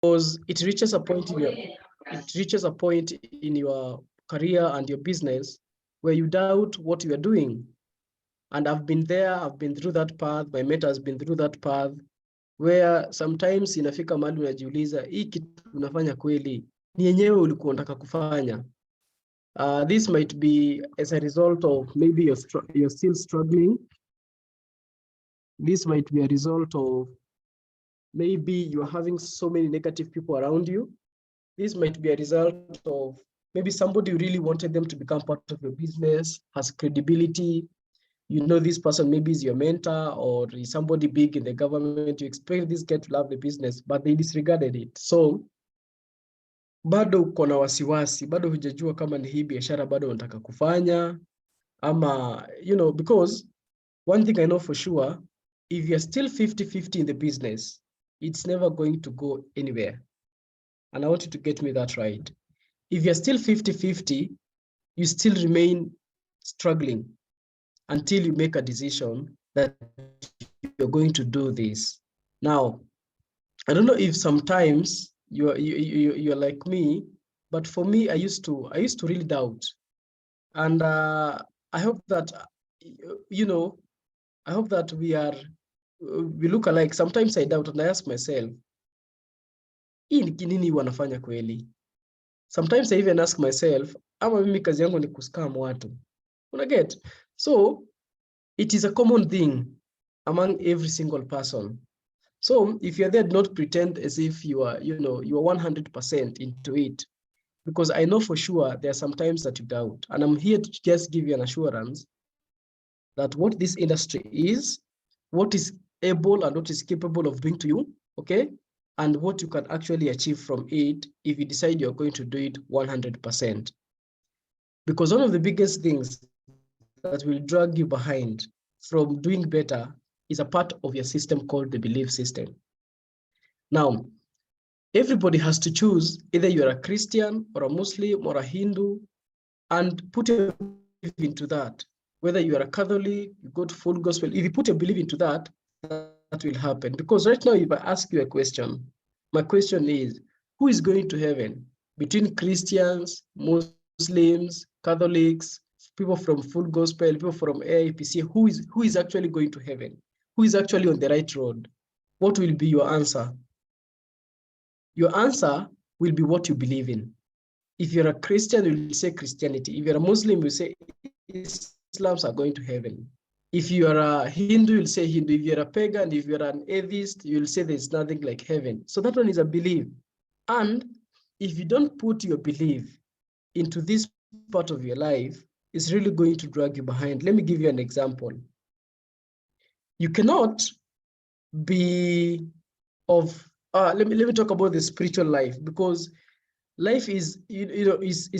because it reaches a point in your career and your business where you doubt what you are doing. And I've been there, I've been through that path, my mate has been through that path, where sometimes inafika mahali unajiuliza, hii kitu unafanya kweli ni yenyewe ulikuwa unataka kufanya? This might be as a result of maybe you're still struggling. This might be a result of maybe you're having so many negative people around you. This might be a result of maybe somebody you really wanted them to become part of your business, has credibility. You know this person maybe is your mentor or is somebody big in the government. You expect this guy to love the business, but they disregarded it. So bado uko na wasiwasi, bado hujajua kama ni hii biashara bado unataka kufanya ama, you know, because one thing I know for sure, if you're still 50-50 in the business, it's never going to go anywhere. And I want you to get me that right. If you're still 50-50, you still remain struggling until you make a decision that you're going to do this. Now, I don't know if sometimes you're like me, but for me, I used to really doubt. And I hope that, you know, I hope that we look alike. Sometimes I doubt and I ask myself, hii ni nini wanafanya kweli? Sometimes I even ask myself, ama mimi kazi yangu ni kuscam watu. Unaget? So it is a common thing among every single person. So if you're there, do not pretend as if you are 100% into it, because I know for sure there are some times that you doubt, and I'm here to just give you an assurance that what this industry is, what is able and what is capable of doing to you, okay? And what you can actually achieve from it if you decide you're going to do it 100%. Because one of the biggest things that will drag you behind from doing better is a part of your system called the belief system. Now, everybody has to choose either you're a Christian or a Muslim or a Hindu and put your belief into that. Whether you are a Catholic, you go to full gospel, if you put your belief into that, that will happen. Because right now, if I ask you a question, my question is, who is going to heaven? Between Christians, Muslims, Catholics, people from full gospel, people from AIPC, who is actually going to heaven? Who is actually on the right road? What will be your answer? Your answer will be what you believe in. If you're a Christian, you'll say Christianity. If you're a Muslim, you'll say Islams are going to heaven. If you are a Hindu, you'll say Hindu. If you're a pagan, if you're an atheist, you'll say there's nothing like heaven. So that one is a belief. And if you don't put your belief into this part of your life, it's really going to drag you behind. Let me give you an example. You cannot be of, let me talk about the spiritual life, because life is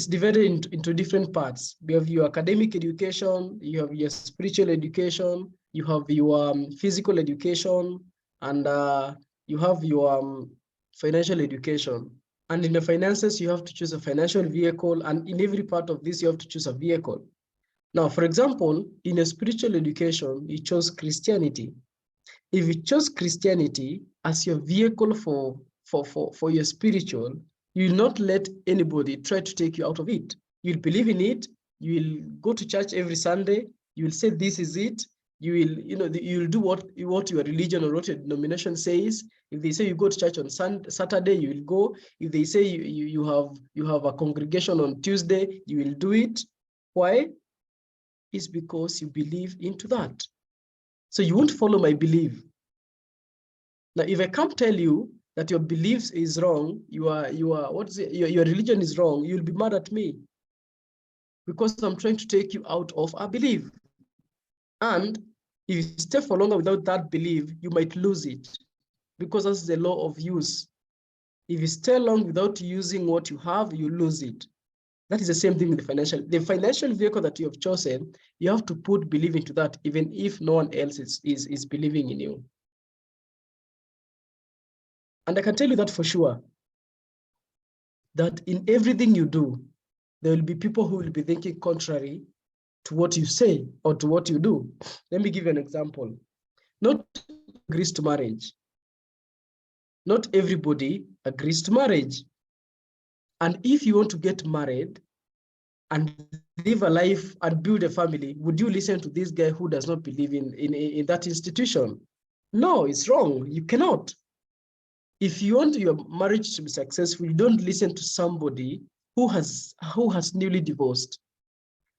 divided into different parts. You have your academic education, you have your spiritual education, you have your physical education, and you have your financial education. And in the finances, you have to choose a financial vehicle, and in every part of this, you have to choose a vehicle. Now, for example, in a spiritual education, you chose Christianity. If you chose Christianity as your vehicle for your spiritual, you will not let anybody try to take you out of it. You'll believe in it. You will go to church every Sunday. You will say, this is it. You will, you will do what your religion or what your denomination says. If they say you go to church on Saturday, you will go. If they say you have a congregation on Tuesday, you will do it. Why? It's because you believe into that. So you won't follow my belief. Now, if I can't tell you that your beliefs is wrong, your religion is wrong, you'll be mad at me because I'm trying to take you out of a belief. And if you stay for longer without that belief, you might lose it, because that's the law of use. If you stay long without using what you have, you lose it. That is the same thing with the financial vehicle that you have chosen. You have to put belief into that, even if no one else is believing in you. And I can tell you that for sure, that in everything you do, there will be people who will be thinking contrary to what you say or to what you do. Let me give you an example. Not agrees to marriage. Not everybody agrees to marriage. And if you want to get married and live a life and build a family, would you listen to this guy who does not believe in that institution? No, it's wrong. You cannot. If you want your marriage to be successful, you don't listen to somebody who has newly divorced.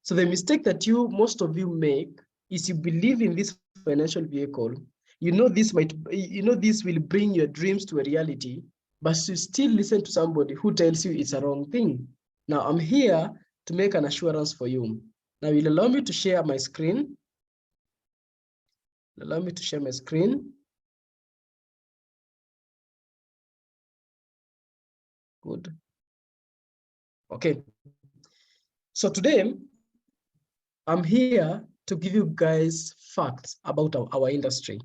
So the mistake that most of you make is you believe in this financial vehicle. This will bring your dreams to a reality, but you still listen to somebody who tells you it's a wrong thing. Now I'm here to make an assurance for you. Now you'll allow me to share my screen. Allow me to share my screen. Good. Okay. So today, I'm here to give you guys facts about our industry.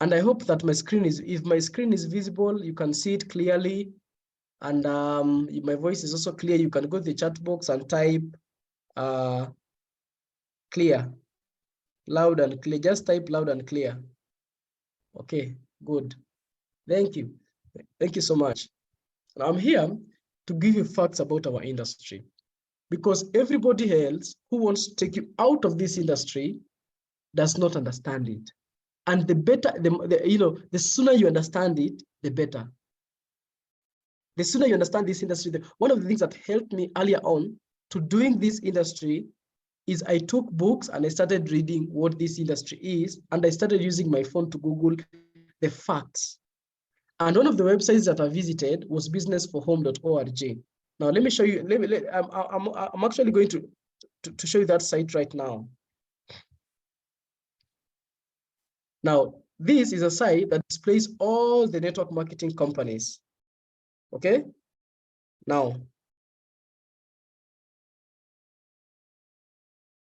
And I hope that if my screen is visible, you can see it clearly. And my voice is also clear. You can go to the chat box and type clear, loud and clear. Just type loud and clear. Okay, good. Thank you. Thank you so much. And I'm here to give you facts about our industry, because everybody else who wants to take you out of this industry does not understand it. And the sooner you understand it, the better. The sooner you understand this industry, one of the things that helped me earlier on to doing this industry is I took books and I started reading what this industry is, and I started using my phone to Google the facts. And one of the websites that I visited was businessforhome.org. Now let me show you. I'm actually going to show you that site right now. Now, this is a site that displays all the network marketing companies. Okay? Now,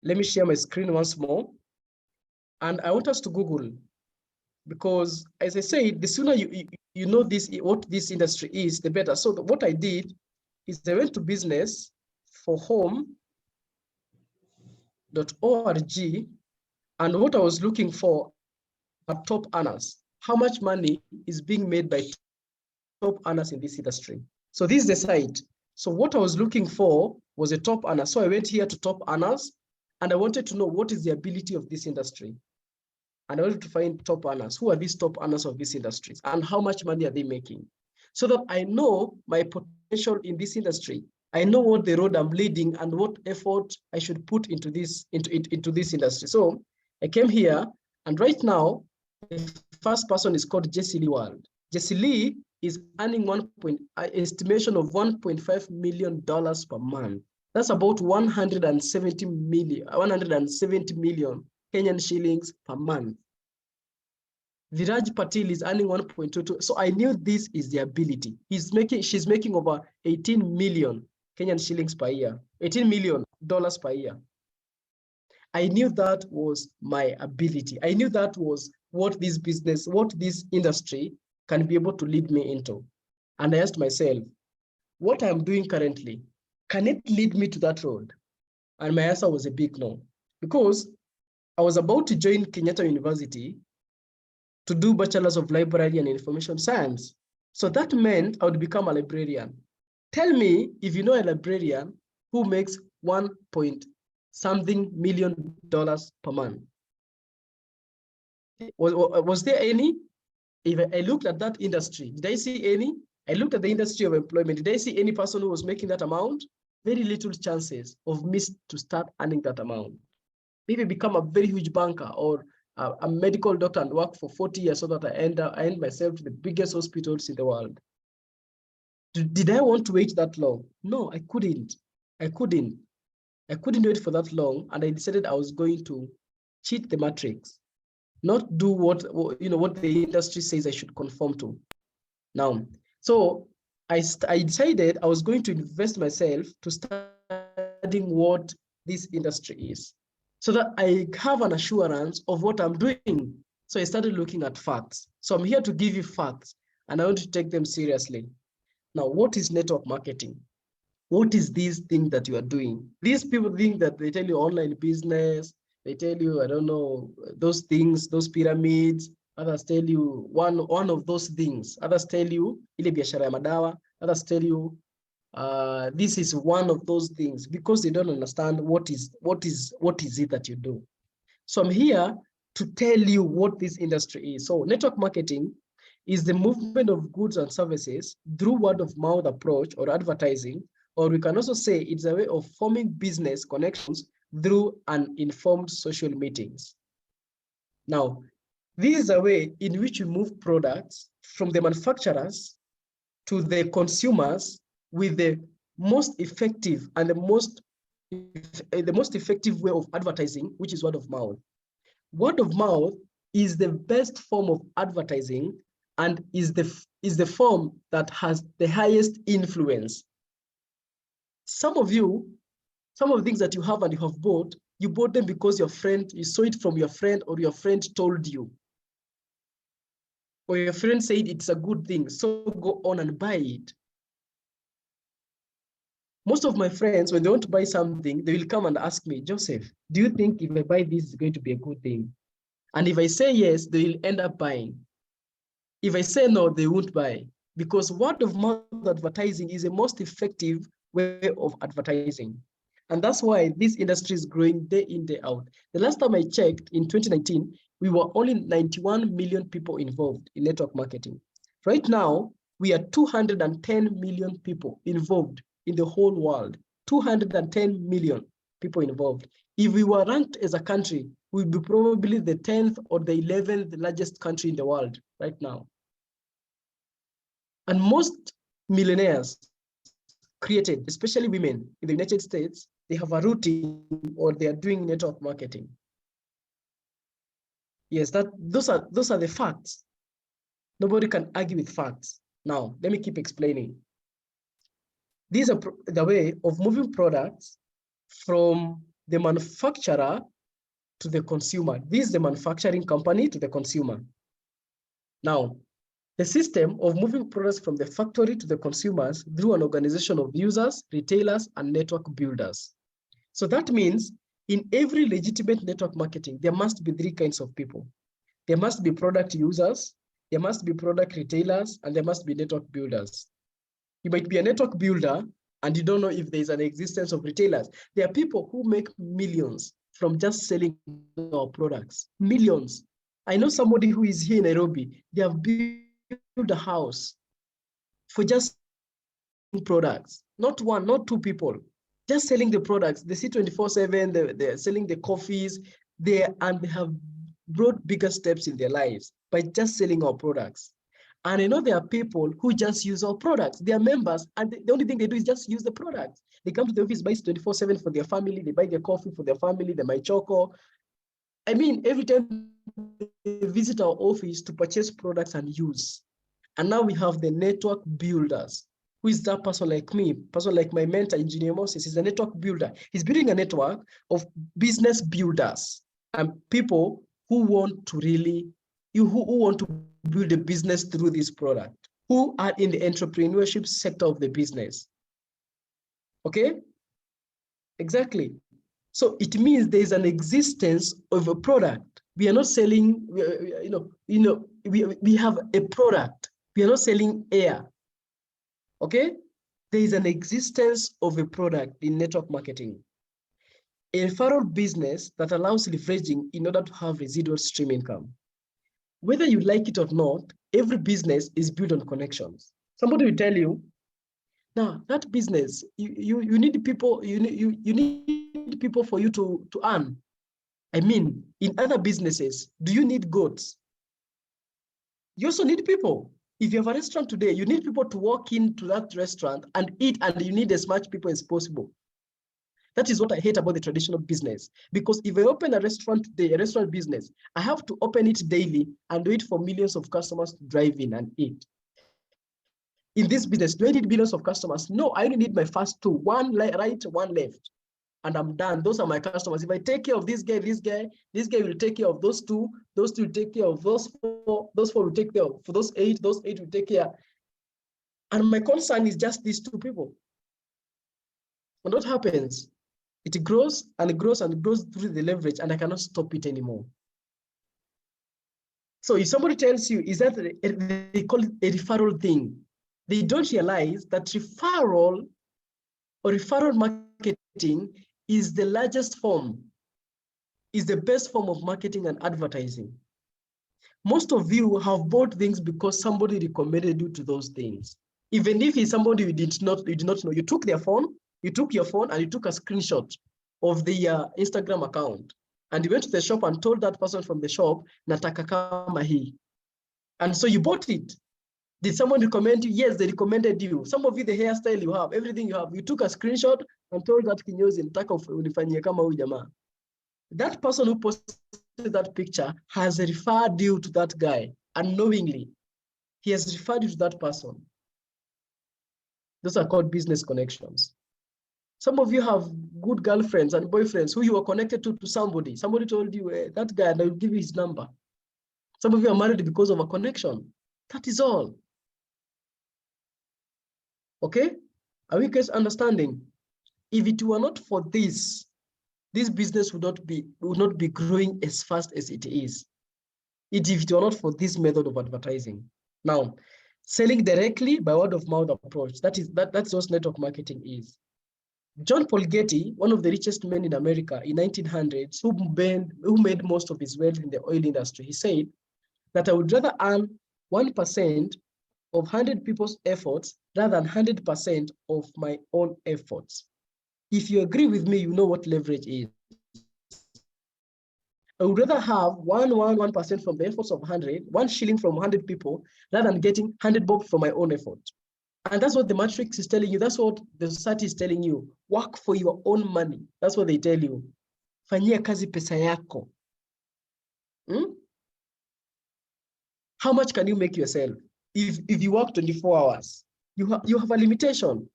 let me share my screen once more. And I want us to Google, because as I said, the sooner you know what this industry is, the better. So what I did is I went to businessforhome.org, and what I was looking for are top earners. How much money is being made by top earners in this industry? So this is the site. So what I was looking for was a top earner. So I went here to top earners, and I wanted to know what is the ability of this industry. And I wanted to find top earners. Who are these top earners of these industries, and how much money are they making? So that I know my potential in this industry. I know what the road I'm leading and what effort I should put into this industry. So I came here, and right now, the first person is called Jessie Lee World. Jessie Lee is earning estimation of $1.5 million per month. That's about 170 million Kenyan shillings per month. Viraj Patil is earning 1.22. So I knew this is the ability. She's making over 18 million Kenyan shillings per year, $18 million per year. I knew that was my ability. I knew that was what this industry can be able to lead me into. And I asked myself, what I'm doing currently, can it lead me to that road? And my answer was a big no, because I was about to join Kenyatta University to do Bachelor's of Library and Information Science. So that meant I would become a librarian. Tell me if you know a librarian who makes $1.something million per month. Was there any? If I looked at that industry, did I see any? I looked at the industry of employment. Did I see any person who was making that amount? Very little chances of me to start earning that amount. Maybe become a very huge banker or a medical doctor and work for 40 years so that I end myself to the biggest hospitals in the world. Did I want to wait that long? No, I couldn't. I couldn't wait for that long, and I decided I was going to cheat the matrix, not do what the industry says I should conform to. Now, so I decided I was going to invest myself to studying what this industry is, so that I have an assurance of what I'm doing. So I started looking at facts. So I'm here to give you facts, and I want to take them seriously. Now, what is network marketing? What is this thing that you are doing? These people think that they tell you online business, they tell you, I don't know, those things, those pyramids, Others tell you one of those things. Others tell you ile biashara ya madawa. Others tell you this is one of those things, because they don't understand what is it that you do. So I'm here to tell you what this industry is. So network marketing is the movement of goods and services through word of mouth approach or advertising, or we can also say it's a way of forming business connections through uninformed social meetings. Now, this is a way in which we move products from the manufacturers to the consumers with the most effective and the most effective way of advertising, which is word of mouth. Word of mouth is the best form of advertising and is the form that has the highest influence. Some of the things that you have and you have bought, you bought them because you saw it from your friend, or your friend told you, or your friend said it's a good thing, so go on and buy it. Most of my friends, when they want to buy something, they will come and ask me, Joseph, do you think if I buy this, it's going to be a good thing? And if I say yes, they will end up buying. If I say no, they won't buy, because word of mouth advertising is the most effective way of advertising. And that's why this industry is growing day in, day out. The last time I checked, in 2019, we were only 91 million people involved in network marketing. Right now, we are 210 million people involved in the whole world. 210 million people involved. If we were ranked as a country, we'd be probably the 10th or the 11th largest country in the world right now. And most millionaires created, especially women in the United States, they have a routine or they are doing network marketing. Yes, those are the facts. Nobody can argue with facts. Now, let me keep explaining. These are the way of moving products from the manufacturer to the consumer. This is the manufacturing company to the consumer. Now, the system of moving products from the factory to the consumers through an organization of users, retailers, and network builders. So that means in every legitimate network marketing, there must be three kinds of people. There must be product users, there must be product retailers, and there must be network builders. You might be a network builder and you don't know if there's an existence of retailers. There are people who make millions from just selling our products, millions. I know somebody who is here in Nairobi, they have built a house for just products, not one, not two people, just selling the products. They see 24/7, they're selling the coffees, and they have brought bigger steps in their lives by just selling our products. And I know there are people who just use our products. They are members, and the only thing they do is just use the products. They come to the office, buy 24/7 for their family, they buy their coffee for their family, they buy choco. I mean, every time they visit our office to purchase products and use. And now we have the network builders. Who is that person like me? Person like my mentor, Engineer Moses, is a network builder. He's building a network of business builders and people who want to build a business through this product, who are in the entrepreneurship sector of the business. Okay? Exactly. So it means there is an existence of a product. We are not selling, we have a product. We are not selling air. Okay? There is an existence of a product in network marketing. A referral business that allows leveraging in order to have residual stream income. Whether you like it or not, every business is built on connections. Somebody will tell you, now that business, you need people, you need people for you to earn. I mean, in other businesses, do you need goats? You also need people. If you have a restaurant today, you need people to walk into that restaurant and eat, and you need as much people as possible. That is what I hate about the traditional business. Because if I open a restaurant today, a restaurant business, I have to open it daily and wait for millions of customers to drive in and eat. In this business, do I need billions of customers? No, I only need my first two, one right, one left, and I'm done. Those are my customers. If I take care of this guy will take care of those two will take care of those four will take care of for those eight will take care. And my concern is just these two people. And what happens? It grows and it grows and it grows through the leverage, and I cannot stop it anymore. So if somebody tells you, is that they call it a referral thing, they don't realize that referral or referral marketing is the largest form, is the best form of marketing and advertising. Most of you have bought things because somebody recommended you to those things. Even if it's somebody you did not know, you took your phone and you took a screenshot of the Instagram account, and you went to the shop and told that person from the shop, nataka kama hii. And so you bought it. Did someone recommend you? Yes, they recommended you. Some of you, the hairstyle you have, everything you have, you took a screenshot and told that kinyozi, nataka unifanyie kama huyu jamaa. That person who posted that picture has referred you to that guy unknowingly. He has referred you to that person. Those are called business connections. Some of you have good girlfriends and boyfriends who you are connected to somebody. Somebody told you, that guy, and I will give you his number. Some of you are married because of a connection. That is all. Okay? Are we guys understanding? If it were not for this business would not be growing as fast as it is. If it were not for this method of advertising. Now, selling directly by word of mouth approach, that's what network marketing is. John Paul Getty, one of the richest men in America in 1900s, who made most of his wealth in the oil industry, he said that I would rather earn 1% of 100 people's efforts rather than 100% of my own efforts. If you agree with me, you know what leverage is. I would rather have 1% from the efforts of 100, 1 shilling from 100 people, rather than getting 100 bob from my own effort. And that's what the matrix is telling you. That's what the society is telling you. Work for your own money. That's what they tell you. Fanyia kazi pesa yako. How much can you make yourself? If you work 24 hours, you have a limitation.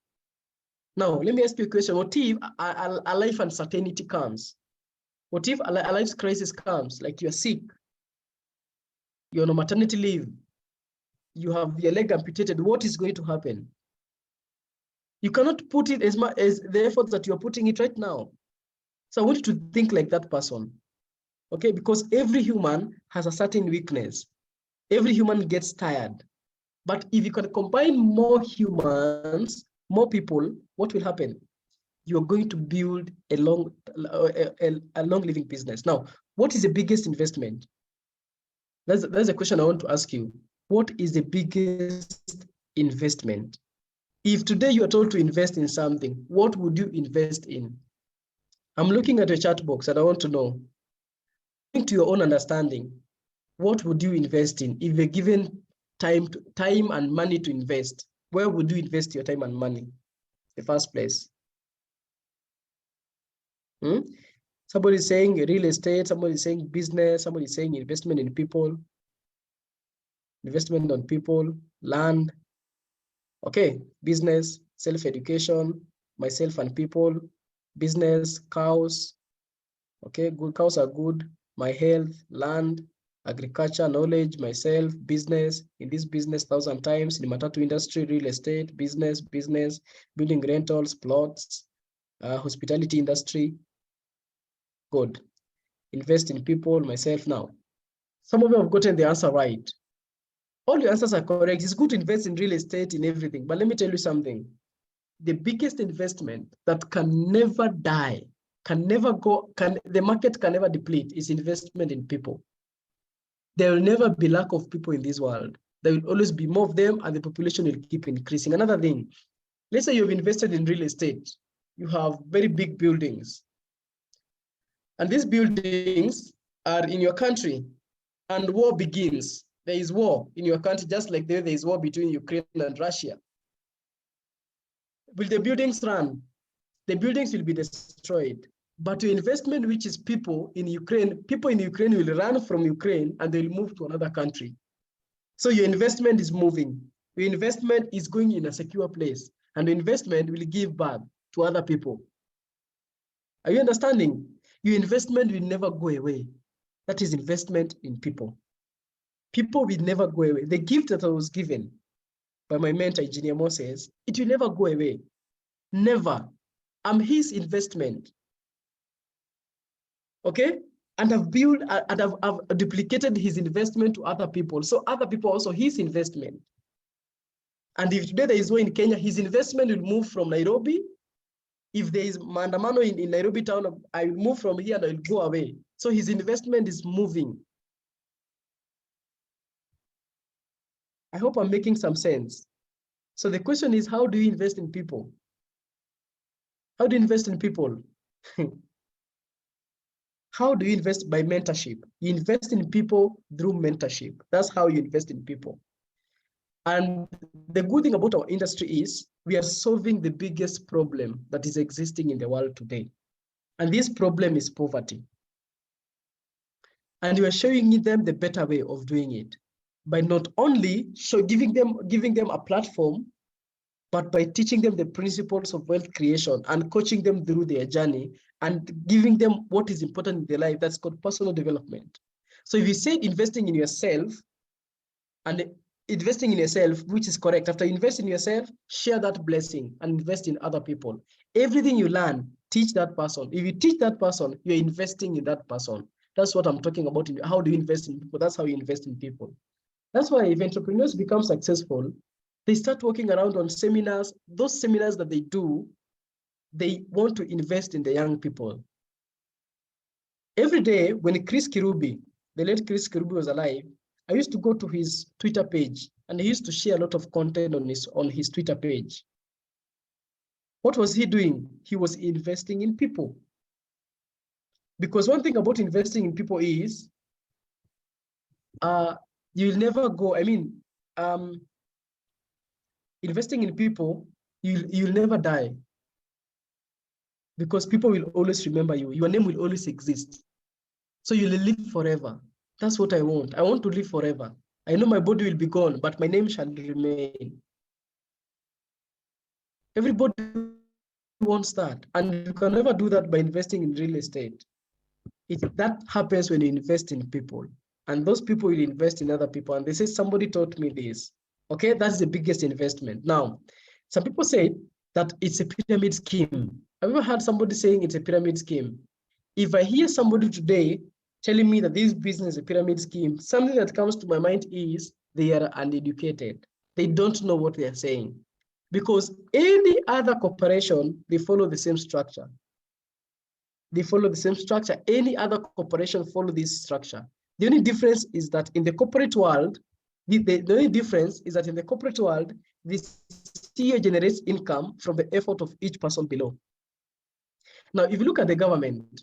Now, let me ask you a question. What if a life uncertainty comes? What if a life crisis comes, like you're sick, you're on maternity leave, you have your leg amputated? What is going to happen? You cannot put it as much as the efforts that you're putting it right now. So I want you to think like that person, okay? Because every human has a certain weakness. Every human gets tired. But if you can combine more humans, more people, what will happen? You're going to build a long living business. Now, what is the biggest investment? That's a question I want to ask you. What is the biggest investment? If today you are told to invest in something, what would you invest in? I'm looking at the chat box and I want to know, according to your own understanding, what would you invest in? If you're given time and money to invest, where would you invest your time and money in the first place? Somebody is saying real estate, somebody is saying business, somebody is saying investment in people, investment on people, land. Okay, business, self-education, myself and people, business, cows. Okay, good, cows are good. My health, land, agriculture, knowledge, myself, business, in this business 1,000 times, in the matatu industry, real estate, business, building rentals, plots, hospitality industry. Good. Invest in people, myself now. Some of you have gotten the answer right. All your answers are correct. It's good to invest in real estate, in everything. But let me tell you something. The biggest investment that can never die, the market can never deplete is investment in people. There will never be lack of people in this world. There will always be more of them and the population will keep increasing. Another thing, let's say you've invested in real estate. You have very big buildings. And these buildings are in your country and war begins. There is war in your country, just like there is war between Ukraine and Russia. Will the buildings run? The buildings will be destroyed. But your investment, which is people in Ukraine will run from Ukraine and they'll move to another country. So your investment is moving. Your investment is going in a secure place. And the investment will give back to other people. Are you understanding? Your investment will never go away. That is investment in people. People will never go away. The gift that I was given by my mentor, Engineer Moses, it will never go away. Never. I'm his investment. Okay? and have built and have duplicated his investment to other people. So other people also his investment. And if today there is war in Kenya, his investment will move from Nairobi. If there is maandamano in Nairobi town, I will move from here and I will go away. So his investment is moving. I hope I'm making some sense. So the question is, how do you invest in people? How do you invest in people? How do you invest? By mentorship. You invest in people through mentorship. That's how you invest in people. And the good thing about our industry is we are solving the biggest problem that is existing in the world today. And this problem is poverty. And we are showing them the better way of doing it by not only giving them a platform, but by teaching them the principles of wealth creation and coaching them through their journey and giving them what is important in their life. That's called personal development. So if you say investing in yourself and investing in yourself, which is correct, after you invest in yourself, share that blessing and invest in other people. Everything you learn, teach that person. If you teach that person, you're investing in that person. That's what I'm talking about. How do you invest in people? That's how you invest in people. That's why if entrepreneurs become successful, they start working around on seminars. Those seminars that they do, they want to invest in the young people. Every day when Chris Kirubi, the late Chris Kirubi was alive, I used to go to his Twitter page and he used to share a lot of content on his Twitter page. What was he doing? He was investing in people. Because one thing about investing in people is you'll never go, investing in people, you'll never die. Because people will always remember you. Your name will always exist. So you'll live forever. That's what I want. I want to live forever. I know my body will be gone, but my name shall remain. Everybody wants that. And you can never do that by investing in real estate. That happens when you invest in people. And those people will invest in other people. And they say, somebody taught me this. Okay, that's the biggest investment. Now, some people say that it's a pyramid scheme. Have you ever heard somebody saying it's a pyramid scheme? If I hear somebody today telling me that this business is a pyramid scheme, something that comes to my mind is they are uneducated. They don't know what they are saying. Because any other corporation, they follow the same structure. They follow the same structure. Any other corporation follow this structure. The only difference is that in the corporate world, the only difference is that in the corporate world, the CEO generates income from the effort of each person below. Now, if you look at the government,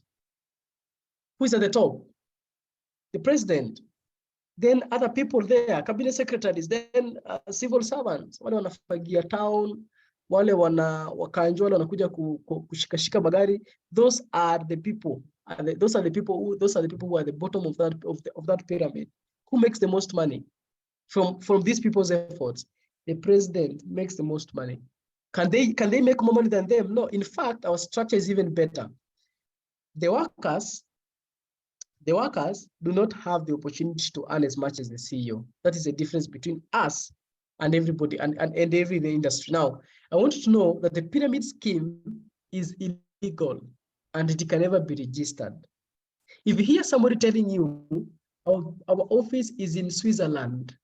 who is at the top? The president. Then other people there, cabinet secretaries, then civil servants, wale wanafagia town, wale wakanjwa wale wanakuja kushikashika magari. Those are the people. Those are the people who are the bottom of that pyramid. Who makes the most money from these people's efforts? The president makes the most money. Can they make more money than them? No. In fact, our structure is even better. The workers do not have the opportunity to earn as much as the CEO. That is the difference between us and everybody and every industry. Now, I want you to know that the pyramid scheme is illegal and it can never be registered. If you hear somebody telling you, our office is in Switzerland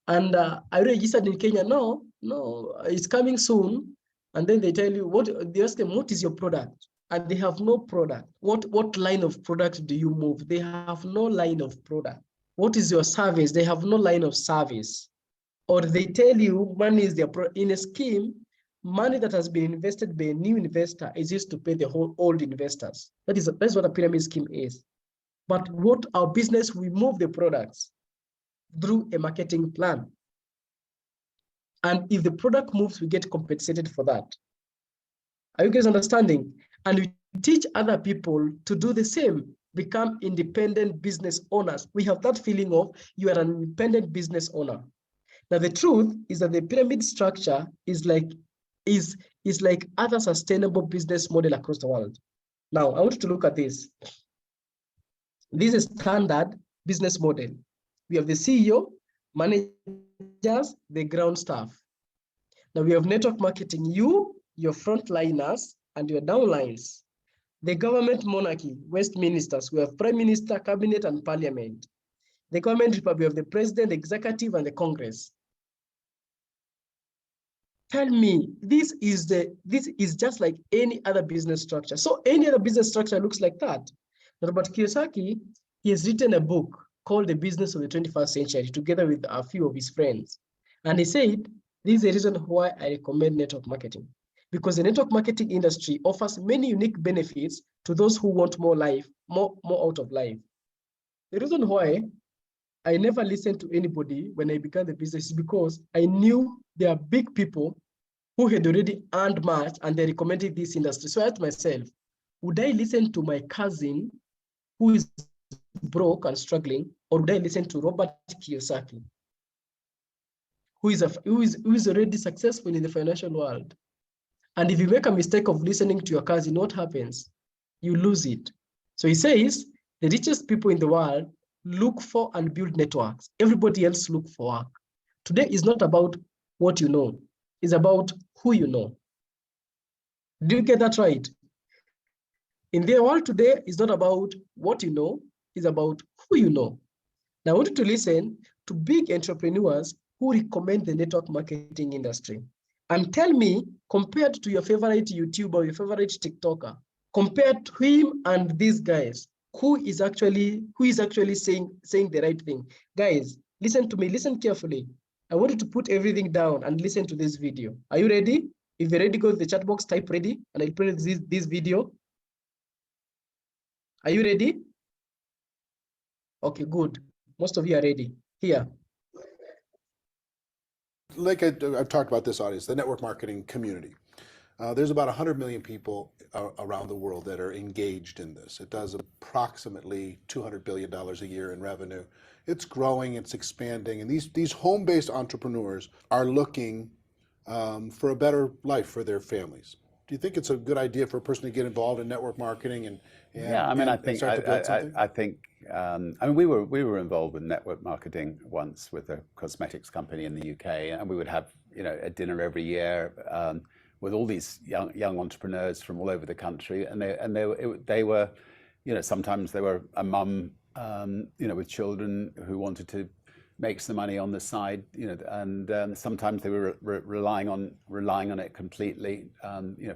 and I registered in Kenya, no, it's coming soon. And then they tell you, they ask them, what is your product? And they have no product. What line of product do you move? They have no line of product. What is your service? They have no line of service. Or they tell you money is their in a scheme, money that has been invested by a new investor is used to pay the whole old investors. That's what a pyramid scheme is. But what our business, we move the products through a marketing plan. And if the product moves, we get compensated for that. Are you guys understanding? And we teach other people to do the same, become independent business owners. We have that feeling of you are an independent business owner. Now, the truth is that the pyramid structure is like other sustainable business model across the world. Now, I want you to look at this. This is standard business model. We have the CEO, managers, the ground staff. Now we have network marketing, your frontliners, and your downlines. The government monarchy, Westminsters, we have prime minister, cabinet, and parliament. The government republic of the president, the executive, and the Congress. Tell me, this is just like any other business structure. So any other business structure looks like that. Robert Kiyosaki, he has written a book called The Business of the 21st Century together with a few of his friends. And he said, this is the reason why I recommend network marketing. Because the network marketing industry offers many unique benefits to those who want more life, more out of life. The reason why I never listened to anybody when I began the business because I knew there are big people who had already earned much and they recommended this industry. So I asked myself, would I listen to my cousin who is broke and struggling, or would I listen to Robert Kiyosaki, who is already successful in the financial world? And if you make a mistake of listening to your cousin, what happens? You lose it. So he says, the richest people in the world look for and build networks. Everybody else look for work. Today is not about what you know. It's about who you know. Do you get that right? In the world today, it's not about what you know, it's about who you know. Now, I want you to listen to big entrepreneurs who recommend the network marketing industry. And tell me, compared to your favorite YouTuber or your favorite TikToker, compared to him and these guys, who is actually saying the right thing? Guys, listen to me, listen carefully. I want you to put everything down and listen to this video. Are you ready? If you're ready, go to the chat box, type ready, and I'll play this video. Are you ready? Okay, good. Most of you are ready. Here. Like I've talked about this audience, the network marketing community. There's about 100 million people around the world that are engaged in this. It does approximately $200 billion a year in revenue. It's growing, it's expanding, and these home-based entrepreneurs are looking for a better life for their families. Do you think it's a good idea for a person to get involved in network marketing and start to build something? I think we were involved with network marketing once with a cosmetics company in the UK, and we would have a dinner every year with all these young entrepreneurs from all over the country, and they were sometimes they were a mum with children who wanted to make some money on the side, and sometimes they were relying on it completely,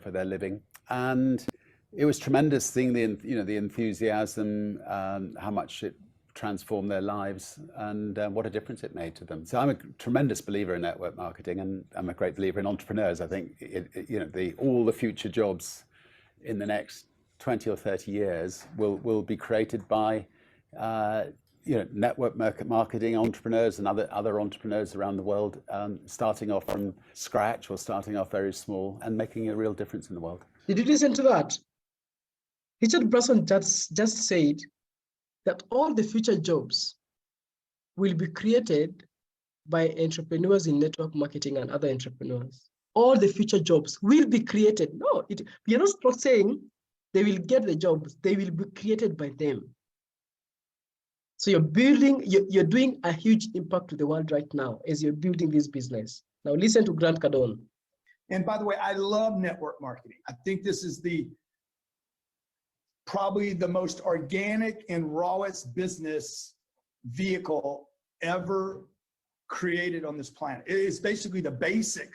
for their living. And it was tremendous seeing the enthusiasm, how much it transformed their lives, and what a difference it made to them. So I'm a tremendous believer in network marketing, and I'm a great believer in entrepreneurs. I think all the future jobs in the next 20 or 30 years will be created by network marketing entrepreneurs and other entrepreneurs around the world, starting off from scratch or starting off very small and making a real difference in the world. Did you listen to that? Richard Branson just said that all the future jobs will be created by entrepreneurs in network marketing and other entrepreneurs. All the future jobs will be created. No, you're not saying they will get the jobs, they will be created by them. So you're doing a huge impact to the world right now as you're building this business. Now listen to Grant Cardone. And by the way, I love network marketing. I think this is probably the most organic and rawest business vehicle ever created on this planet. It is basically the basic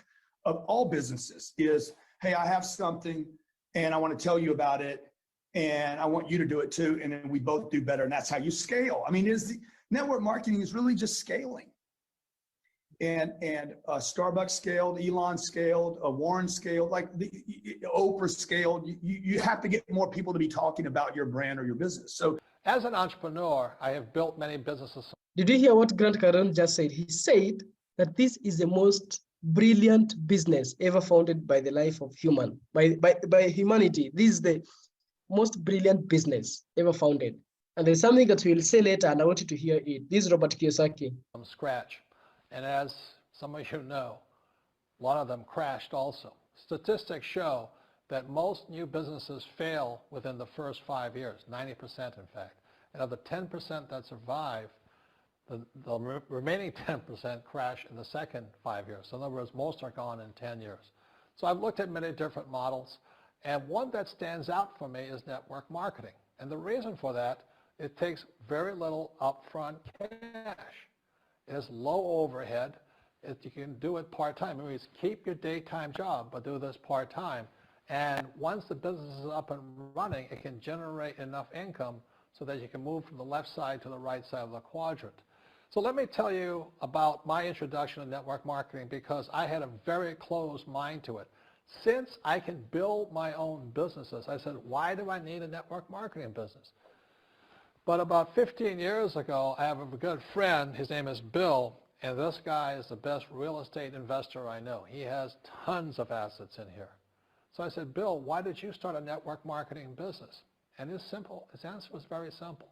of all businesses is, hey, I have something and I want to tell you about it, and I want you to do it too, and then we both do better, and that's how you scale. I mean, network marketing is really just scaling. And Starbucks scaled, Elon scaled, Warren scaled, like Oprah scaled. You have to get more people to be talking about your brand or your business. So as an entrepreneur, I have built many businesses. Did you hear what Grant Cardone just said? He said that this is the most brilliant business ever founded by the life of by humanity. This is the most brilliant business ever founded. And there's something that we'll say later, and I want you to hear it. This is Robert Kiyosaki. From scratch. And as some of you know, a lot of them crashed also. Statistics show that most new businesses fail within the first 5 years, 90% in fact. And of the 10% that survive, the remaining 10% crash in the second 5 years. So in other words, most are gone in 10 years. So I've looked at many different models. And one that stands out for me is network marketing. And the reason for that, it takes very little upfront cash. It has low overhead. You can do it part-time. It means keep your daytime job, but do this part-time. And once the business is up and running, it can generate enough income so that you can move from the left side to the right side of the quadrant. So let me tell you about my introduction to network marketing, because I had a very closed mind to it. Since I can build my own businesses, I said, why do I need a network marketing business? But about 15 years ago, I have a good friend, his name is Bill, and this guy is the best real estate investor I know. He has tons of assets in here. So I said, Bill, why did you start a network marketing business? And his answer was very simple.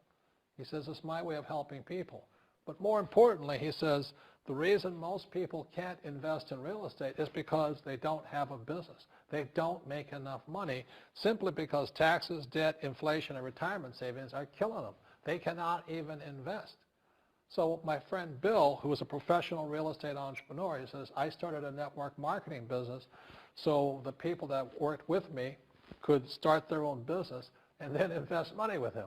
He says, it's my way of helping people. But more importantly, he says, the reason most people can't invest in real estate is because they don't have a business. They don't make enough money simply because taxes, debt, inflation, and retirement savings are killing them. They cannot even invest. So my friend Bill, who is a professional real estate entrepreneur, he says, I started a network marketing business so the people that worked with me could start their own business and then invest money with him.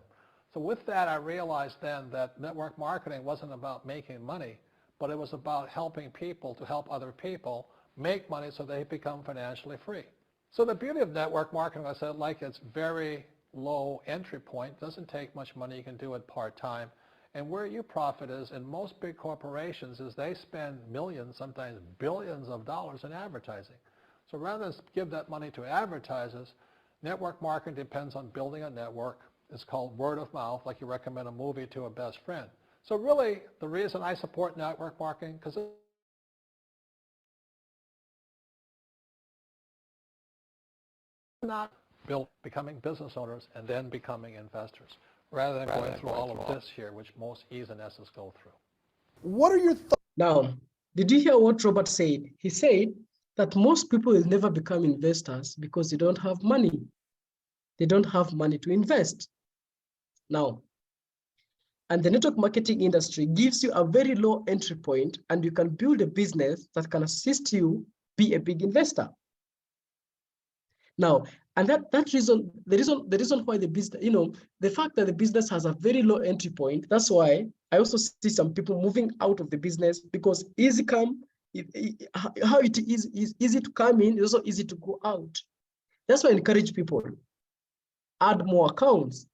So with that, I realized then that network marketing wasn't about making money, but it was about helping people to help other people make money so they become financially free. So the beauty of network marketing, I said, like it's very low entry point, doesn't take much money, you can do it part-time. And where you profit is in most big corporations is they spend millions, sometimes billions of dollars in advertising. So rather than give that money to advertisers, network marketing depends on building a network. It's called word of mouth, like you recommend a movie to a best friend. So really, the reason I support network marketing, because it's not built becoming business owners and then becoming investors, rather than going through all of this here, which most E's and S's go through. What are your thoughts? Now, did you hear what Robert said? He said that most people will never become investors because they don't have money. They don't have money to invest. Now, and the network marketing industry gives you a very low entry point, and you can build a business that can assist you be a big investor. Now, and the reason why the business, the fact that the business has a very low entry point, that's why I also see some people moving out of the business, because easy come, how it is easy to come in, it's also easy to go out. That's why I encourage people, add more accounts.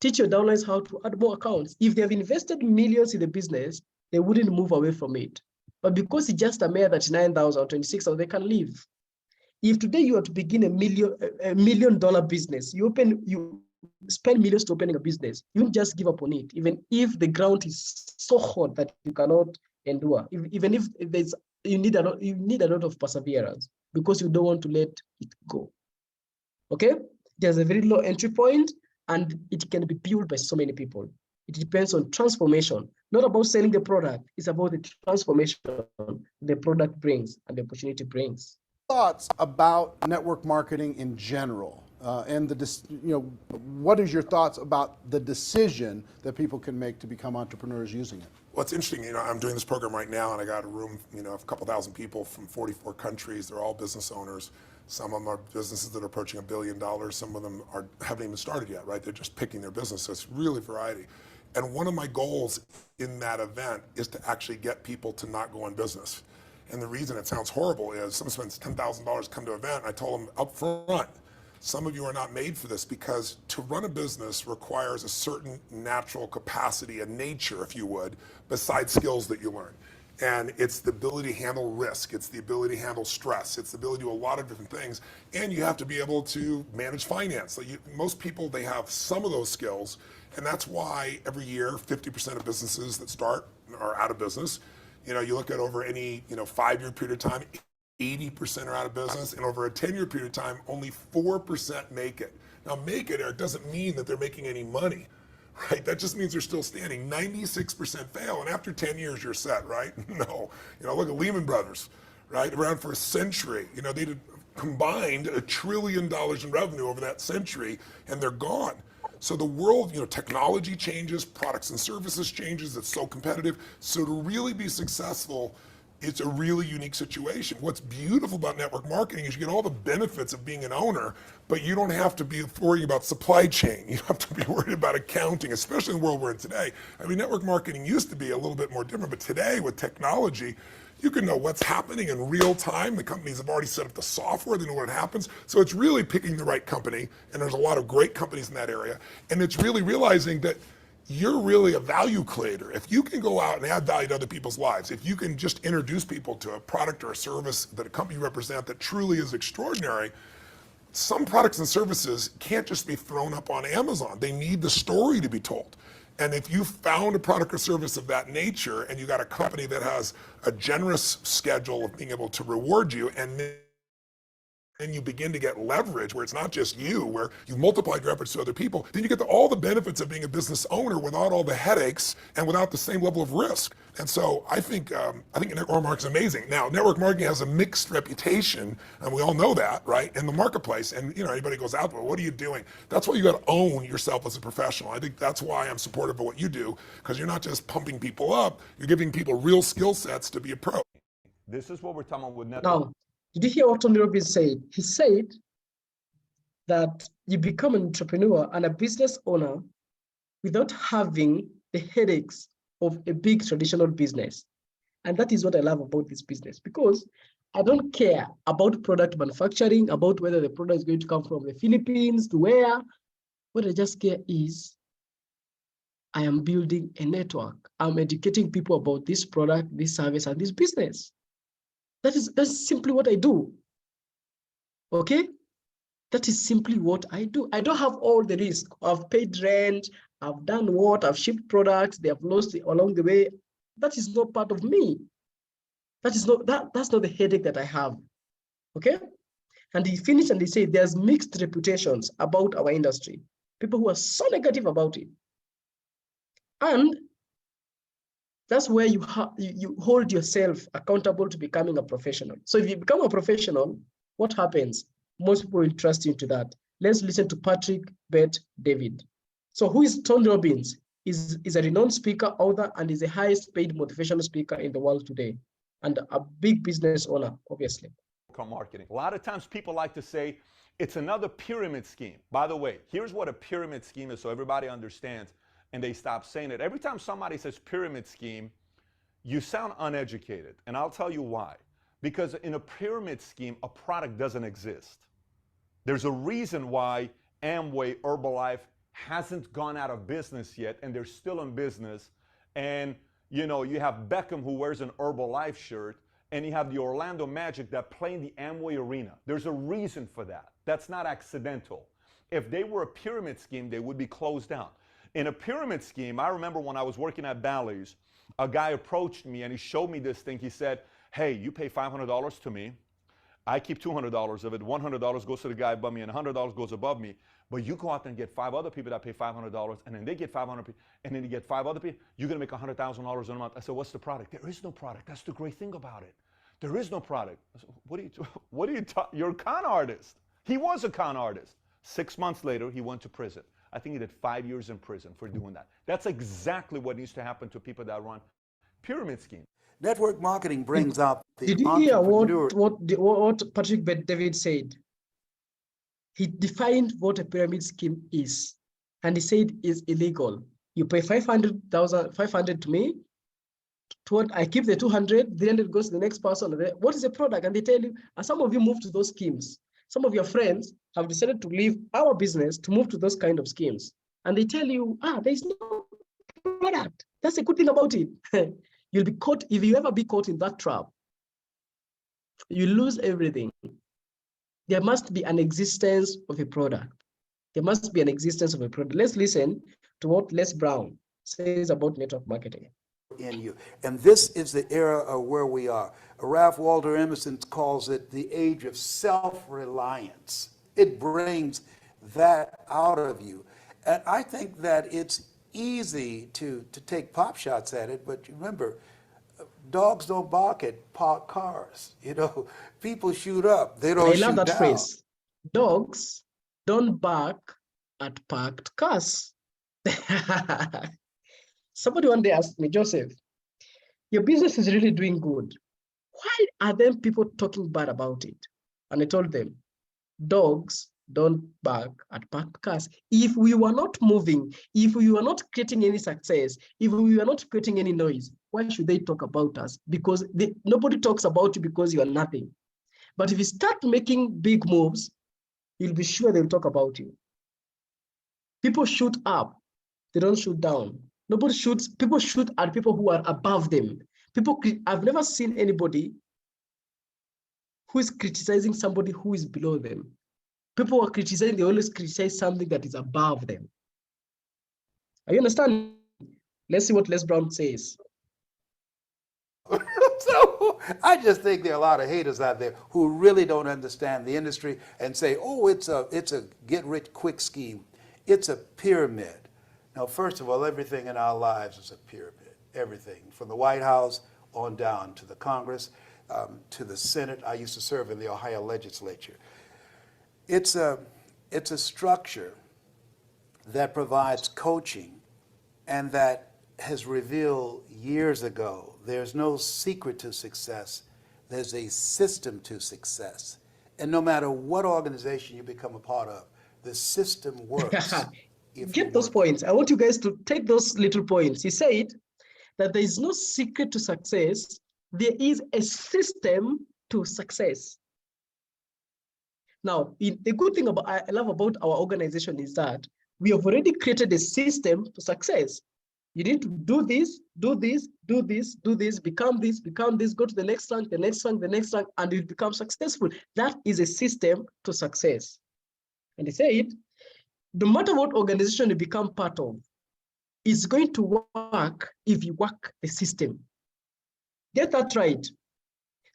Teach your downlines how to add more accounts. If they have invested millions in the business, they wouldn't move away from it. But because it's just a mere 39,000 or 26,000, they can leave. If today you are to begin a $1 million business, you spend millions to opening a business, you won't just give up on it, even if the ground is so hot that you cannot endure. Even if you need a lot of perseverance, because you don't want to let it go. Okay? There's a very low entry point, and it can be built by so many people. It depends on transformation, not about selling the product. It's about the transformation the product brings and the opportunity brings. Thoughts about network marketing in general, and what is your thoughts about the decision that people can make to become entrepreneurs using it? Well, it's interesting, I'm doing this program right now, and I got a room, of a couple thousand people from 44 countries. They're all business owners. Some of them are businesses that are approaching $1 billion. Some of them haven't even started yet, right? They're just picking their business. So it's really variety. And one of my goals in that event is to actually get people to not go on business. And the reason it sounds horrible is someone spends $10,000 to come to an event, and I told them up front, some of you are not made for this, because to run a business requires a certain natural capacity, a nature, if you would, besides skills that you learn. And it's the ability to handle risk. It's the ability to handle stress. It's the ability to do a lot of different things. And you have to be able to manage finance. So most people, they have some of those skills. And that's why every year, 50% of businesses that start are out of business. You look at over any 5-year period of time, 80% are out of business. And over a 10-year period of time, only 4% make it. Now, make it, Eric, doesn't mean that they're making any money. Right? That just means they're still standing. 96% fail, and after 10 years, you're set, right? No. Look at Lehman Brothers, right? Around for a century. They did combined $1 trillion in revenue over that century, and they're gone. So the world, technology changes, products and services changes. It's so competitive. So to really be successful, it's a really unique situation. What's beautiful about network marketing is you get all the benefits of being an owner, but you don't have to be worrying about supply chain. You don't have to be worried about accounting, especially in the world we're in today. I mean, network marketing used to be a little bit more different, but today with technology, you can know what's happening in real time. The companies have already set up the software, they know what happens. So it's really picking the right company, and there's a lot of great companies in that area. And it's really realizing that you're really a value creator. If you can go out and add value to other people's lives, if you can just introduce people to a product or a service that a company represents that truly is extraordinary, some products and services can't just be thrown up on Amazon. They need the story to be told. And if you found a product or service of that nature and you got a company that has a generous schedule of being able to reward you, and then you begin to get leverage where it's not just you, where you multiplied your efforts to other people, then you get all the benefits of being a business owner without all the headaches and without the same level of risk. And so I think network marketing is amazing. Now, network marketing has a mixed reputation, and we all know that, right, in the marketplace. And anybody goes out there, what are you doing? That's why you got to own yourself as a professional. I think that's why I'm supportive of what you do, because you're not just pumping people up, you're giving people real skill sets to be a pro. This is what we're talking about with network. Now, did you hear what Tony Robbins said? He said that you become an entrepreneur and a business owner without having the headaches of a big traditional business. And that is what I love about this business, because I don't care about product manufacturing, about whether the product is going to come from the Philippines to where. What I just care is I am building a network. I'm educating people about this product, this service, and this business. That's simply what I do. Okay? That is simply what I do. I don't have all the risk. I've paid rent, I've done what, I've shipped products, they have lost it along the way. That is not part of me. That's not the headache that I have. Okay? And he finished and he said there's mixed reputations about our industry. People who are so negative about it. And that's where you hold yourself accountable to becoming a professional. So if you become a professional, what happens? Most people will trust you to that. Let's listen to Patrick Bet-David. So who is Tony Robbins? Is a renowned speaker, author, and is the highest paid motivational speaker in the world today, and a big business owner, obviously. Marketing. A lot of times people like to say it's another pyramid scheme. By the way, here's what a pyramid scheme is so everybody understands, and they stop saying it. Every time somebody says pyramid scheme, you sound uneducated, and I'll tell you why. Because in a pyramid scheme, a product doesn't exist. There's a reason why Amway, Herbalife hasn't gone out of business yet, and they're still in business. And you have Beckham who wears an Herbalife shirt, and you have the Orlando Magic that play in the Amway Arena. There's a reason for that. That's not accidental. If they were a pyramid scheme, they would be closed down. In a pyramid scheme, I remember when I was working at Bally's, a guy approached me and he showed me this thing. He said, hey, you pay $500 to me. I keep $200 of it. $100 goes to the guy above me and $100 goes above me. But you go out there and get 5 other people that pay $500, and then they get 500 people, and then you get 5 other people. You're going to make $100,000 in a month. I said, what's the product? There is no product. That's the great thing about it. There is no product. I said, what are you you're a con artist. He was a con artist. 6 months later, he went to prison. I think he did 5 years in prison for doing that. That's exactly what needs to happen to people that run pyramid schemes. Network marketing brings out the Did you hear what Patrick Bet-David said? He defined what a pyramid scheme is, and he said it's illegal. You pay 500 to me. I keep the 200, 300 goes to the next person. What is the product? And they tell you, and some of you move to those schemes. Some of your friends have decided to leave our business to move to those kind of schemes. And they tell you, there's no product. That's a good thing about it. You'll be caught, if you ever be caught in that trap, you lose everything. There must be an existence of a product. There must be an existence of a product. Let's listen to what Les Brown says about network marketing. In you. And this is the era of where we are. Ralph Waldo Emerson calls it the age of self-reliance. It brings that out of you. And I think that it's easy to take pop shots at it, but remember, dogs don't bark at parked cars. People shoot up. They don't shoot down. I love that phrase. Dogs don't bark at parked cars. Somebody one day asked me, Joseph, your business is really doing good. why are them people talking bad about it? And I told them, dogs don't bark at parked cars. If we were not moving, if we were not creating any success, if we were not creating any noise, why should they talk about us? Because nobody talks about you because you are nothing. But if you start making big moves, you'll be sure they'll talk about you. People shoot up, they don't shoot down. Nobody shoots, people shoot at people who are above them. I've never seen anybody who is criticizing somebody who is below them. People are criticizing, they always criticize something that is above them. Are you understanding? Let's see what Les Brown says. So I just think there are a lot of haters out there who really don't understand the industry and say, oh, it's a get-rich-quick scheme. It's a pyramid. Now, first of all, everything in our lives is a pyramid. Everything, from the White House on down to the Congress, to the Senate. I used to serve in the Ohio legislature. It's a structure that provides coaching and that has revealed years ago there's no secret to success. There's a system to success. And no matter what organization you become a part of, the system works. Get those points. I want you guys to take those little points. He said that there is no secret to success. There is a system to success. Now, the good thing I love about our organization is that we have already created a system to success. You need to do this, do this, do this, do this, become this, go to the next rank, the next rank, the next rank, and you become successful. That is a system to success. And he said, no matter what organization you become part of, it's going to work if you work the system. Get that right.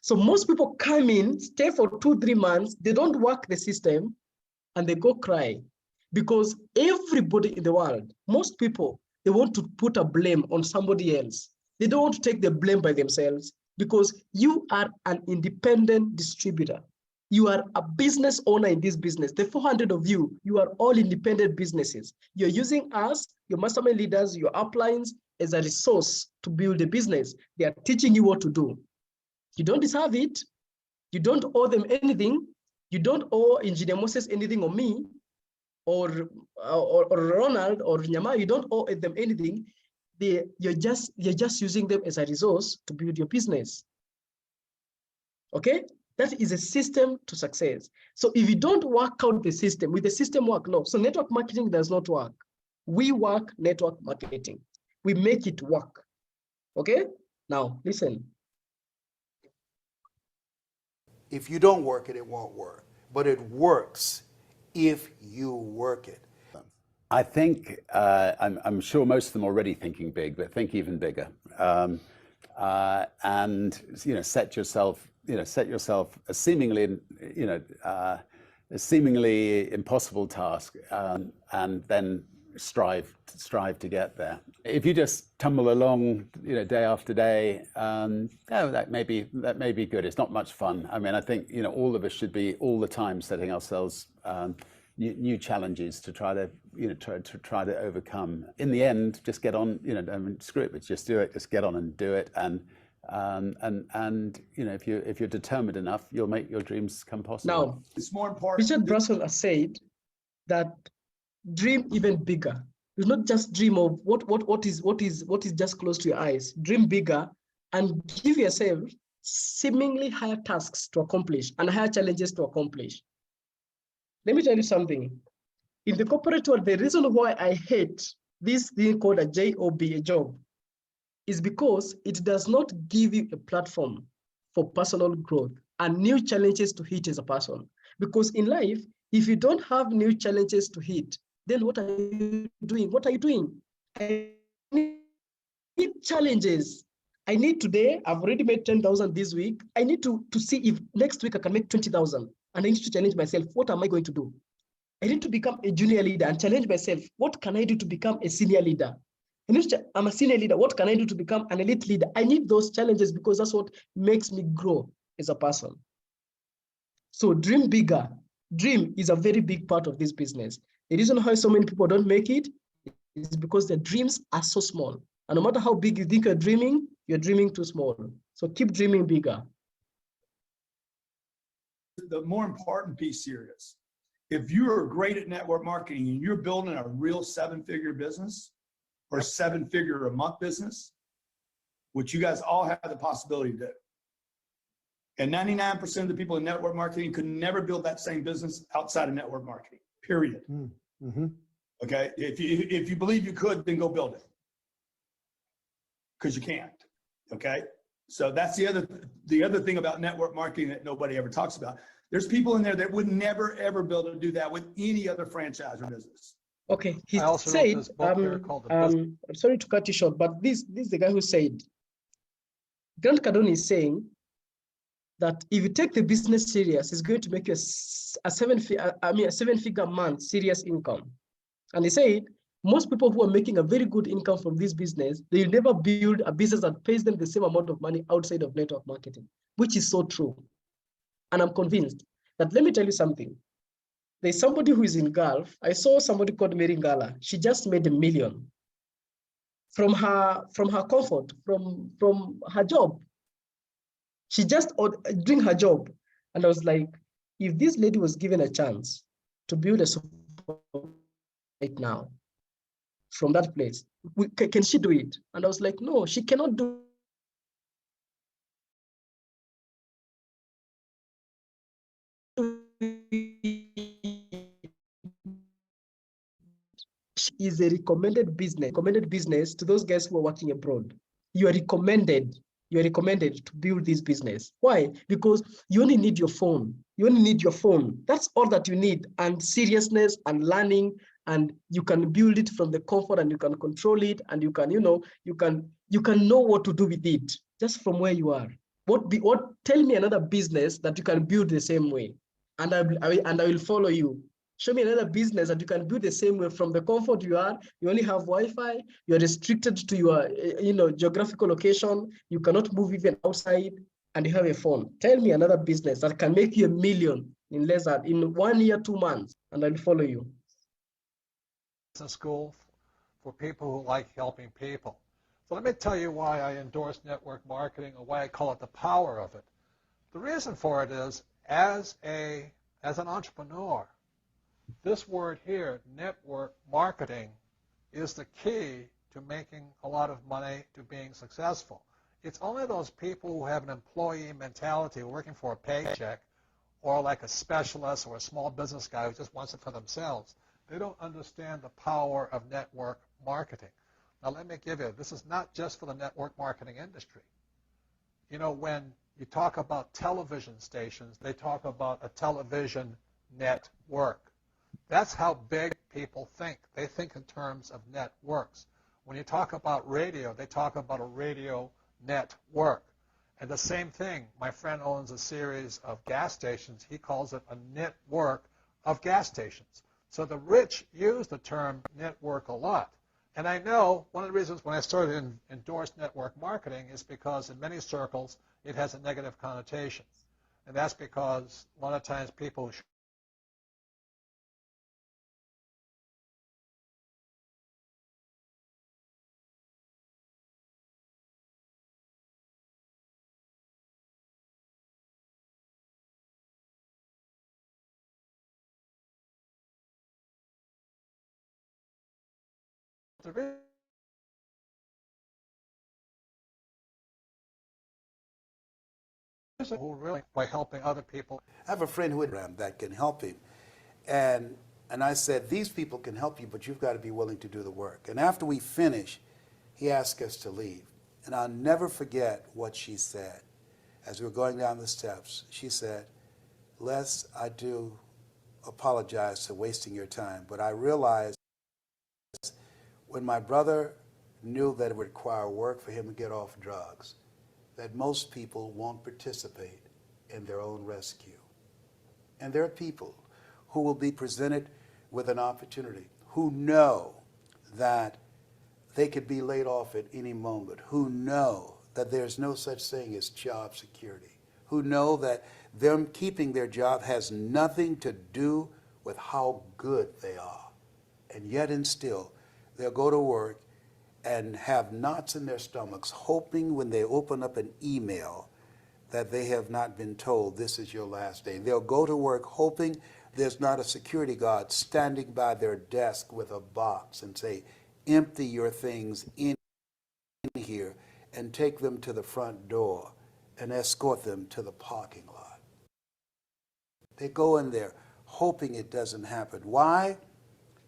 So most people come in, stay for 2-3 months, they don't work the system, and they go cry. Because everybody in the world, most people, they want to put a blame on somebody else. They don't want to take the blame by themselves because you are an independent distributor. You are a business owner in this business. The 400 of you, you are all independent businesses. You're using us, your mastermind leaders, your uplines as a resource to build a business. They are teaching you what to do. You don't deserve it. You don't owe them anything. You don't owe Engineer Moses anything or me or Ronald or Nyama. You don't owe them anything. You're just using them as a resource to build your business. Okay? That is a system to success. So if you don't work out the system, will the system work? No. So network marketing does not work. We work network marketing. We make it work. Okay? Now, listen. If you don't work it, it won't work. But it works if you work it. I think, I'm sure most of them are already thinking big, but think even bigger. And, set yourself a seemingly, a seemingly impossible task, and then strive to get there. If you just tumble along, day after day, that may be good. It's not much fun. I mean, I think all of us should be all the time setting ourselves new challenges to try to overcome. In the end, just get on. Screw it, but just do it. Just get on and do it. And if you're determined enough, you'll make your dreams come possible. Now, it's more important. Richard Bransell has said that dream even bigger. Do not just dream of what is just close to your eyes. Dream bigger and give yourself seemingly higher tasks to accomplish and higher challenges to accomplish. Let me tell you something. In the corporate world, the reason why I hate this thing called a job, a job, is because it does not give you a platform for personal growth and new challenges to hit as a person. Because in life, if you don't have new challenges to hit, then what are you doing? What are you doing? I need challenges. I need today, I've already made 10,000 this week. I need to see if next week I can make 20,000. And I need to challenge myself. What am I going to do? I need to become a junior leader and challenge myself. What can I do to become a senior leader? I'm a senior leader. What can I do to become an elite leader? I need those challenges because that's what makes me grow as a person. So dream bigger. Dream is a very big part of this business. The reason why so many people don't make it is because their dreams are so small. And no matter how big you think you're dreaming too small. So keep dreaming bigger. the more important piece here is, if you're great at network marketing and you're building a real 7-figure business or 7-figure a month business, which you guys all have the possibility to do. And 99% of the people in network marketing could never build that same business outside of network marketing, period. Mm-hmm. Okay, if you believe you could, then go build it, because you can't. Okay, so that's the other thing about network marketing that nobody ever talks about. There's people in there that would never ever be able to do that with any other franchise or business. Okay, he I also wrote said, this book here called The Business. I'm sorry to cut you short, but this is the guy who said, Grant Cardone is saying that if you take the business serious, it's going to make you a 7-figure month serious income. And he said, most people who are making a very good income from this business, they'll never build a business that pays them the same amount of money outside of network marketing, which is so true. And I'm convinced that, let me tell you something. There's somebody who is in Gulf. I saw somebody called Mary Ngala. She just made $1 million from her comfort, from her job. She just doing her job. And I was like, if this lady was given a chance to build a super right now from that place, can she do it? And I was like, no, she cannot do is a recommended business to those guys who are working abroad. You are recommended to build this business. Why? Because you only need your phone. That's all that you need, and seriousness and learning, and you can build it from the comfort, and you can control it, and you can know what to do with it just from where you are. Tell me another business that you can build the same way, and I will follow you. Show me another business that you can build the same way from the comfort you are. You only have Wi-Fi. You're restricted to your, geographical location. You cannot move even outside, and you have a phone. Tell me another business that can make you $1 million in 1 year, 2 months, and I'll follow you. Business school for people who like helping people. So let me tell you why I endorse network marketing, or why I call it the power of it. The reason for it is, as an entrepreneur, this word here, network marketing, is the key to making a lot of money, to being successful. It's only those people who have an employee mentality, working for a paycheck, or like a specialist or a small business guy who just wants it for themselves. They don't understand the power of network marketing. Now let me give you, this is not just for the network marketing industry. When you talk about television stations, they talk about a television network. That's how big people think. They think in terms of networks. When you talk about radio, they talk about a radio network. And the same thing, my friend owns a series of gas stations. He calls it a network of gas stations. So the rich use the term network a lot. And I know one of the reasons when I started to endorse network marketing is because in many circles it has a negative connotation. And that's because a lot of times people who really by helping other people. I have a friend who that can help him. And I said, these people can help you, but you've got to be willing to do the work. And after we finished, he asked us to leave. And I'll never forget what she said. As we were going down the steps, she said, Les, I do apologize for wasting your time, but I realized when my brother knew that it would require work for him to get off drugs, that most people won't participate in their own rescue. And there are people who will be presented with an opportunity, who know that they could be laid off at any moment, who know that there's no such thing as job security, who know that them keeping their job has nothing to do with how good they are. And yet and still, they'll go to work and have knots in their stomachs, hoping when they open up an email that they have not been told this is your last day. They'll go to work hoping there's not a security guard standing by their desk with a box and say, empty your things in here and take them to the front door and escort them to the parking lot. They go in there hoping it doesn't happen. Why?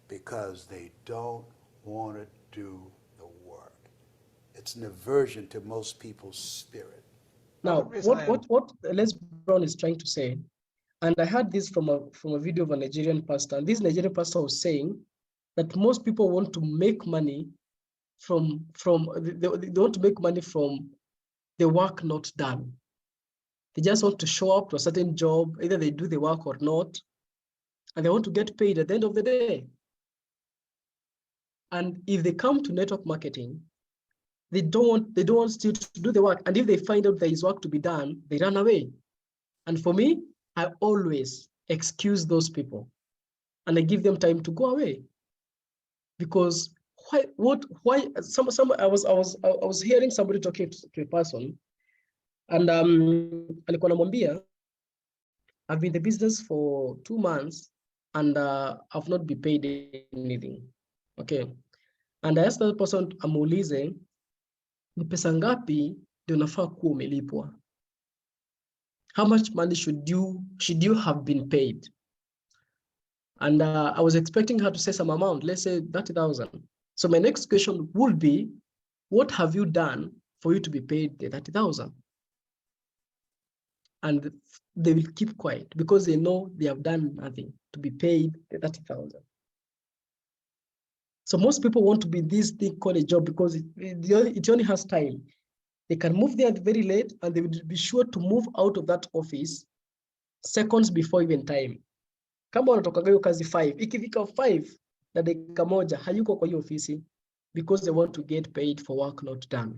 Because they don't want to do the work. It's an aversion to most people's spirit. Now, what Les Brown is trying to say, and I heard this from a video of a Nigerian pastor, and this Nigerian pastor was saying that most people want to make money they want to make money from the work not done. They just want to show up to a certain job, either they do the work or not, and they want to get paid at the end of the day. And if they come to network marketing, they don't want still to do the work. And if they find out there is work to be done, they run away. And for me, I always excuse those people and I give them time to go away. Because I was hearing somebody talking to a person, and alikuwa anamwambia, I've been in the business for 2 months and I've not been paid anything. Okay. And I asked that person, amuulize, ni pesa ngapi ndio unafaa kuwa umelipwa? How much money should you have been paid? And I was expecting her to say some amount, let's say 30,000. So my next question would be, what have you done for you to be paid the 30,000? And they will keep quiet because they know they have done nothing to be paid the 30,000. So most people want to be this thing called a job because it only has time. They can move there very late and they will be sure to move out of that office seconds before even time. Kama wanatokaga hiyo kazi 5, ikifika 5 na dakika moja hayuko kwa hiyo ofisi because they want to get paid for work not done.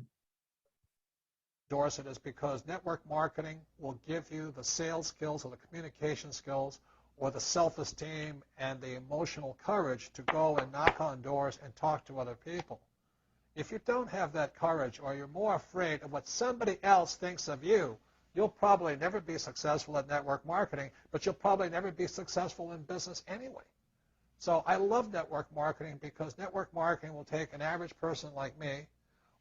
Endorse it is because network marketing will give you the sales skills or the communication skills or the self-esteem and the emotional courage to go and knock on doors and talk to other people. If you don't have that courage or you're more afraid of what somebody else thinks of you, you'll probably never be successful at network marketing, but you'll probably never be successful in business anyway. So I love network marketing because network marketing will take an average person like me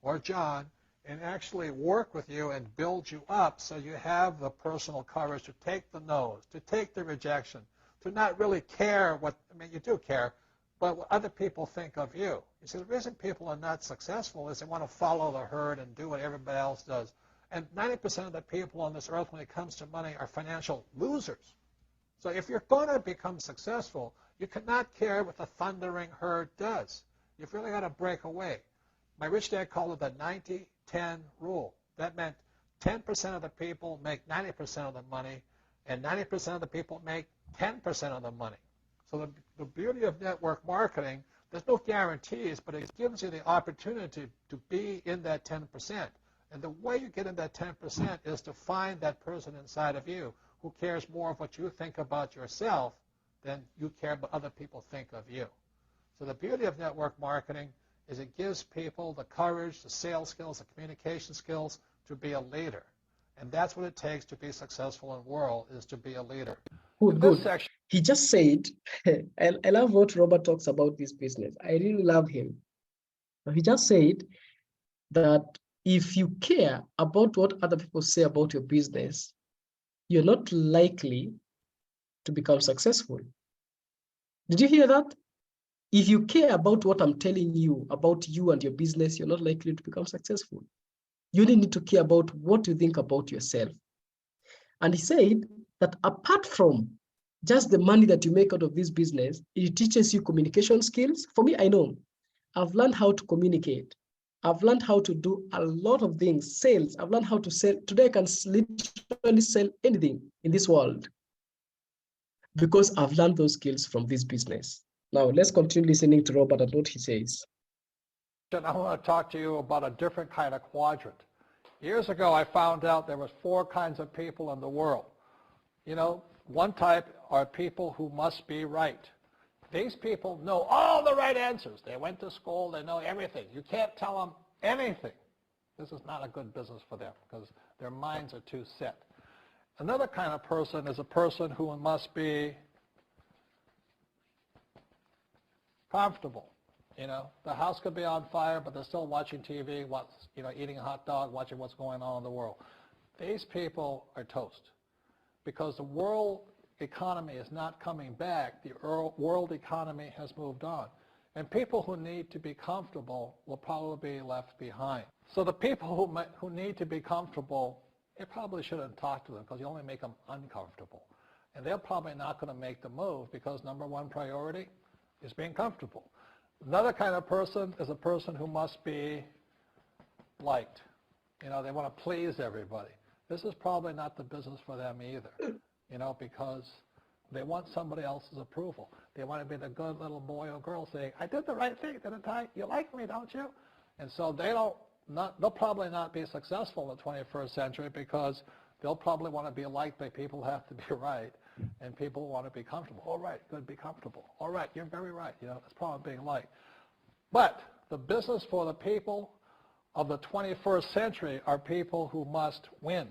or John and actually work with you and build you up so you have the personal courage to take the no's, to take the rejection, to not really care what, I mean, you do care, but what other people think of you. You see, the reason people are not successful is they want to follow the herd and do what everybody else does. And 90% of the people on this earth when it comes to money are financial losers. So if you're going to become successful, you cannot care what the thundering herd does. You've really got to break away. My rich dad called it the 90-10 rule. That meant 10% of the people make 90% of the money, and 90% of the people make 10% of the money. So the beauty of network marketing, there's no guarantees, but it gives you the opportunity to be in that 10%. And the way you get in that 10% is to find that person inside of you who cares more of what you think about yourself than you care what other people think of you. So the beauty of network marketing is it gives people the courage, the sales skills, the communication skills to be a leader. And that's what it takes to be successful in the world, is to be a leader. Good. He just said, I love what Robert talks about this business. I really love him. He just said that if you care about what other people say about your business, you're not likely to become successful. Did you hear that? If you care about what I'm telling you about you and your business, you're not likely to become successful. You only need to care about what you think about yourself. And he said that apart from just the money that you make out of this business, it teaches you communication skills. For me, I know I've learned how to communicate. I've learned how to do a lot of things, sales. I've learned how to sell. Today, I can literally sell anything in this world because I've learned those skills from this business. Now, let's continue listening to Robert and what he says. I want to talk to you about a different kind of quadrant. Years ago, I found out there was 4 kinds of people in the world. You know, one type are people who must be right. These people know all the right answers. They went to school. They know everything. You can't tell them anything. This is not a good business for them because their minds are too set. Another kind of person is a person who must be comfortable. You know, the house could be on fire, but they're still watching TV, eating a hot dog, watching what's going on in the world. These people are toast because the world economy is not coming back. The world economy has moved on. And people who need to be comfortable will probably be left behind. So the people who need to be comfortable, you probably shouldn't talk to them because you only make them uncomfortable. And they're probably not going to make the move because number one priority is being comfortable. Another kind of person is a person who must be liked. You know, they want to please everybody. This is probably not the business for them either, you know, because they want somebody else's approval. They want to be the good little boy or girl saying, I did the right thing, didn't I? You like me, don't you? And so they'll probably not be successful in the 21st century because they'll probably want to be liked by people who have to be right, and people want to be comfortable. All right, good, be comfortable. All right, you're very right. You know, that's probably being liked. But the business for the people of the 21st century are people who must win.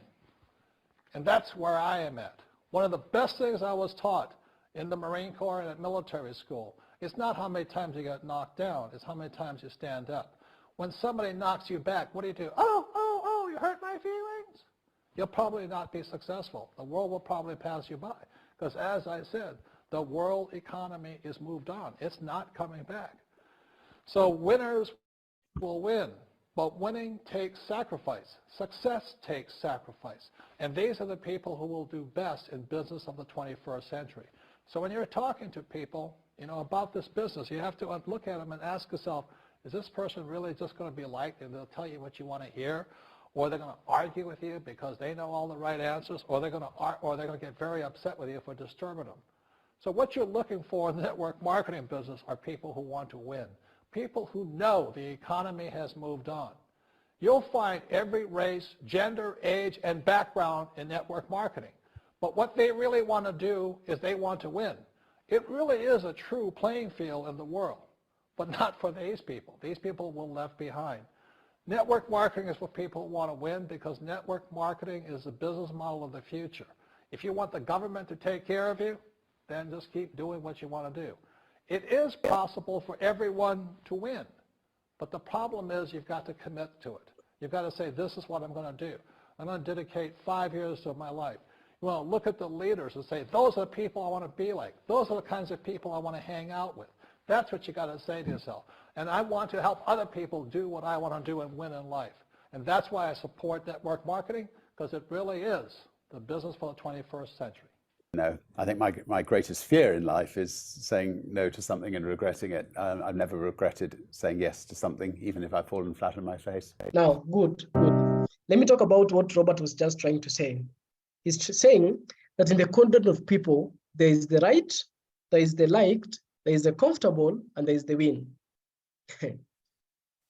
And that's where I am at. One of the best things I was taught in the Marine Corps and at military school is not how many times you get knocked down, it's how many times you stand up. When somebody knocks you back, what do? Oh, you hurt my feelings? You'll probably not be successful. The world will probably pass you by. Because as I said, the world economy is moved on. It's not coming back. So winners will win. But winning takes sacrifice. Success takes sacrifice. And these are the people who will do best in business of the 21st century. So when you're talking to people, you know, about this business, you have to look at them and ask yourself, is this person really just going to be liked and they'll tell you what you want to hear? Or they're going to argue with you because they know all the right answers, or they're going to get very upset with you for disturbing them. So what you're looking for in the network marketing business are people who want to win. People who know the economy has moved on. You'll find every race, gender, age, and background in network marketing. But what they really want to do is they want to win. It really is a true playing field in the world, but not for these people. These people will be left behind. Network marketing is for people who want to win because network marketing is the business model of the future. If you want the government to take care of you, then just keep doing what you want to do. It is possible for everyone to win, but the problem is you've got to commit to it. You've got to say, this is what I'm going to do. I'm going to dedicate 5 years of my life. You want to look at the leaders and say, those are the people I want to be like. Those are the kinds of people I want to hang out with. That's what you got to say to yourself. And I want to help other people do what I want to do and win in life. And that's why I support network marketing, because it really is the business for the 21st century. No, I think my greatest fear in life is saying no to something and regretting it. I've never regretted saying yes to something, even if I've fallen flat on my face. Now, good. Let me talk about what Robert was just trying to say. He's saying that in the quadrant of people, there is the right, there is the liked, there is the comfortable, and there is the win.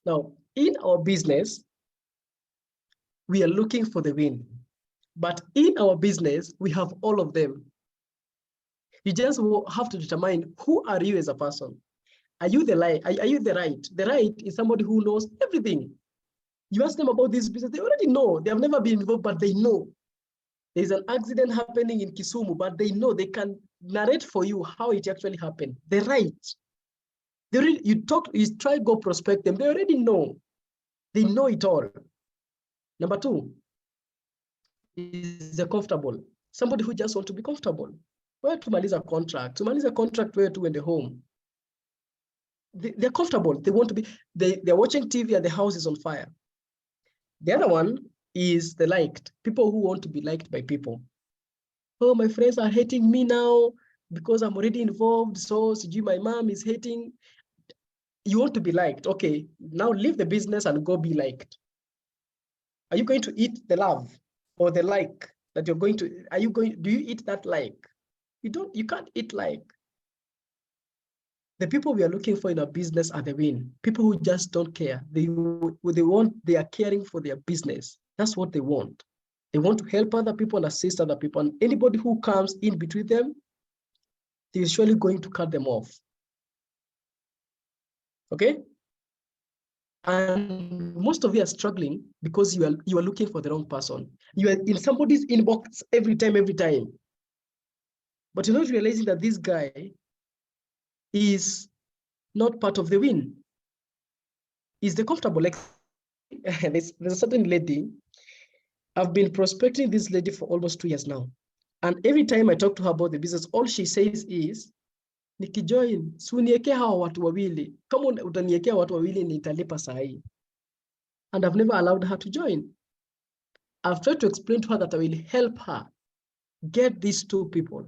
Now, in our business, we are looking for the win. But in our business, we have all of them. You just have to determine who are you as a person. Are you the right? Are you the right? The right is somebody who knows everything. You ask them about this business, they already know. They have never been involved, but they know. There's an accident happening in Kisumu, but they know. They can narrate for you how it actually happened. The right. You try go prospect them. They already know. They know it all. Number two is the comfortable. Somebody who just wants to be comfortable. Where to manage a contract? To manage a contract where to in the home. They're comfortable. They want to be, they're watching TV and the house is on fire. The other one is the liked. People who want to be liked by people. Oh, my friends are hating me now because I'm already involved. So my mom is hating. You want to be liked. Okay, now leave the business and go be liked. Are you going to eat the love or the like that you're going to, do you eat that like? You can't eat like. The people we are looking for in our business are the win. People who just don't care. They are caring for their business. That's what they want. They want to help other people and assist other people. And anybody who comes in between them, they're surely going to cut them off. Okay? And most of you are struggling because you are looking for the wrong person. You are in somebody's inbox every time. But you're not realizing that this guy is not part of the win. He's the comfortable. Like there's a certain lady. I've been prospecting this lady for almost 2 years now. And every time I talk to her about the business, all she says is, nikijoin, si uniekee hawa watu wawili. Kama utaniekea watu wawili nitalipa saa hii. And I've never allowed her to join. I've tried to explain to her that I will help her get these 2 people.